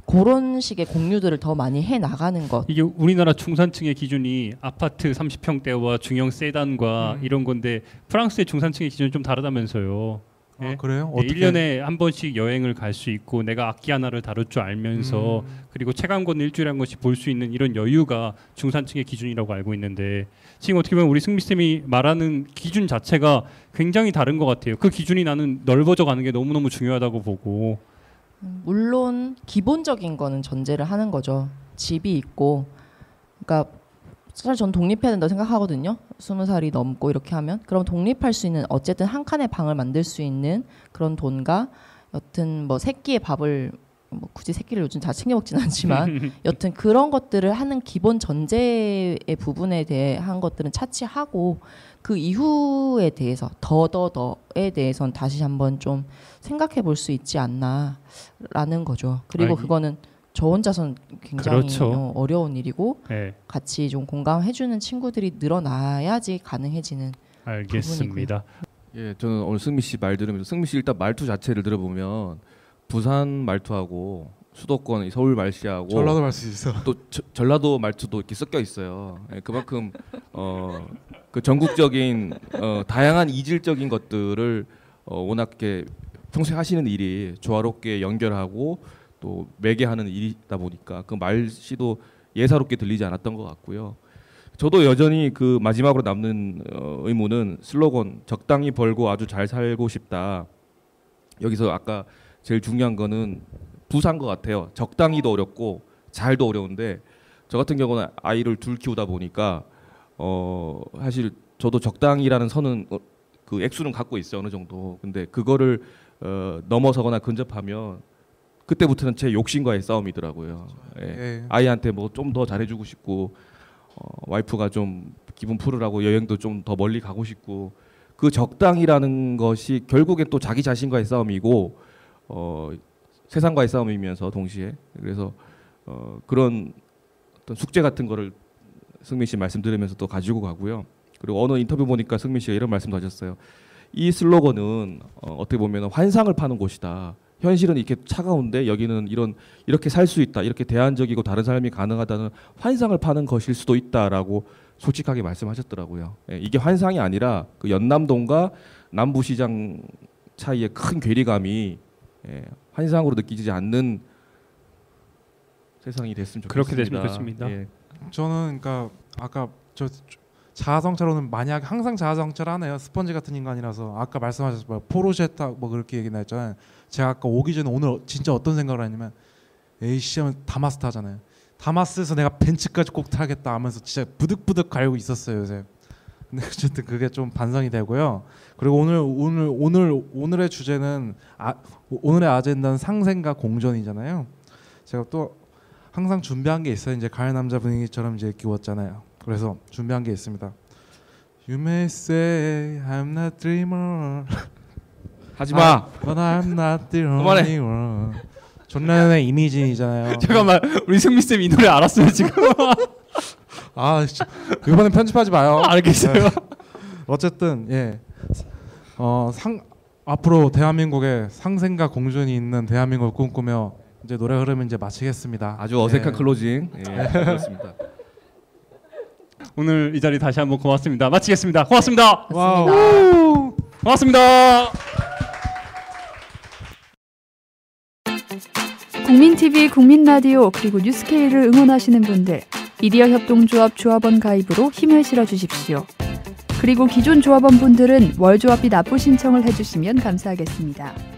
그런 식의 공유들을 더 많이 해 나가는 것. 이게 우리나라 중산층의 기준이 아파트 30평대와 중형 세단과 이런 건데 프랑스의 중산층의 기준이 좀 다르다면서요. 아, 그래요? 네, 어떻게? 1년에 한 번씩 여행을 갈 수 있고 내가 악기 하나를 다룰 줄 알면서 그리고 책 한 권 일주일에 한 권씩 볼 수 있는 이런 여유가 중산층의 기준이라고 알고 있는데 지금 어떻게 보면 우리 승미쌤이 말하는 기준 자체가 굉장히 다른 것 같아요. 그 기준이 나는 넓어져 가는 게 너무너무 중요하다고 보고 물론 기본적인 거는 전제를 하는 거죠. 집이 있고 그러니까 사실 전 독립해야 된다고 생각하거든요. 20살이 넘고 이렇게 하면 그럼 독립할 수 있는 어쨌든 한 칸의 방을 만들 수 있는 그런 돈과 여튼 뭐 세 끼의 밥을 뭐 굳이 세 끼를 요즘 다 챙겨 먹지는 않지만 여튼 그런 것들을 하는 기본 전제의 부분에 대한 것들은 차치하고 그 이후에 대해서 더에 대해서는 다시 한번 좀 생각해 볼 수 있지 않나라는 거죠. 그리고 그거는 저 혼자선 굉장히 그렇죠. 어려운 일이고 네. 같이 좀 공감해주는 친구들이 늘어나야지 가능해지는 알겠습니다. 예, 저는 오늘 승미 씨 말 들으면서 승미 씨 일단 말투 자체를 들어보면 부산 말투하고 수도권 서울 말씨하고 전라도 말수 있어. 또 전라도 말투도 이렇게 섞여 있어요. 예, 그만큼 그 전국적인 다양한 이질적인 것들을 워낙 이렇게 평소에 하시는 일이 조화롭게 연결하고 또 매개하는 일이다 보니까 그 말씨도 예사롭게 들리지 않았던 것 같고요. 저도 여전히 그 마지막으로 남는 의문은 슬로건 적당히 벌고 아주 잘 살고 싶다. 여기서 아까 제일 중요한 거는 부산 것 같아요. 적당히도 어렵고 잘도 어려운데 저 같은 경우는 아이를 둘 키우다 보니까 사실 저도 적당히라는 선은 그 액수는 갖고 있어요. 어느 정도. 근데 그거를 넘어서거나 근접하면 그때부터는 제 욕심과의 싸움이더라고요. 예. 예. 아이한테 뭐 좀 더 잘해주고 싶고 와이프가 좀 기분 풀으라고 여행도 좀 더 멀리 가고 싶고 그 적당이라는 것이 결국엔 또 자기 자신과의 싸움이고 세상과의 싸움이면서 동시에 그래서 그런 어떤 숙제 같은 거를 승민 씨 말씀 들으면서 또 가지고 가고요. 그리고 어느 인터뷰 보니까 승민 씨가 이런 말씀도 하셨어요. 이 슬로건은 어떻게 보면 환상을 파는 곳이다. 현실은 이렇게 차가운데 여기는 이렇게 살 수 있다. 이렇게 대안적이고 다른 삶이 가능하다는 환상을 파는 것일 수도 있다라고 솔직하게 말씀하셨더라고요. 예, 이게 환상이 아니라 그 연남동과 남부시장 차이의 큰 괴리감이 환상으로 느끼지 않는 세상이 됐으면 좋겠습니다. 그렇게 됐으면 좋겠습니다. 예. 저는 그러니까 아까 저 자아성찰로는 만약 항상 자아성찰하네요. 스펀지 같은 인간이라서 아까 말씀하셨어요. 포르쉐타 뭐 그렇게 얘기 나했잖아요. 제가 아까 오기 전에 오늘 진짜 어떤 생각을 했냐면 에이씨 하면 다마스 타잖아요. 다마스에서 내가 벤츠까지 꼭 타겠다 하면서 진짜 부득부득 갈고 있었어요 요새. 근데 어쨌든 그게 좀 반성이 되고요. 그리고 오늘의 주제는 오늘의 아젠다는 상생과 공존이잖아요. 제가 또 항상 준비한 게 있어요. 이제 가을 남자 분위기처럼 이제 끼웠잖아요. 그래서 준비한 게 있습니다. You may say I'm not dreamer. 하지 마. But I'm not the 그만해. only one. 존 레논의 이미진이잖아요. 잠깐만 우리 승미 쌤 이 노래 알았어요 지금? 아 진짜 이번엔 편집하지 마요. 알겠어요. 어쨌든 예. 앞으로 대한민국에 상생과 공존이 있는 대한민국을 꿈꾸며 이제 노래 흐르면 이제 마치겠습니다. 아주 어색한 예. 클로징. 예, 그렇습니다. 오늘 이 자리 다시 한번 고맙습니다. 마치겠습니다. 고맙습니다. 와우. 고맙습니다. 국민TV, 국민라디오 그리고 뉴스케이를 응원하시는 분들 미디어 협동조합 조합원 가입으로 힘을 실어주십시오. 그리고 기존 조합원 분들은 월조합비 납부 신청을 해주시면 감사하겠습니다.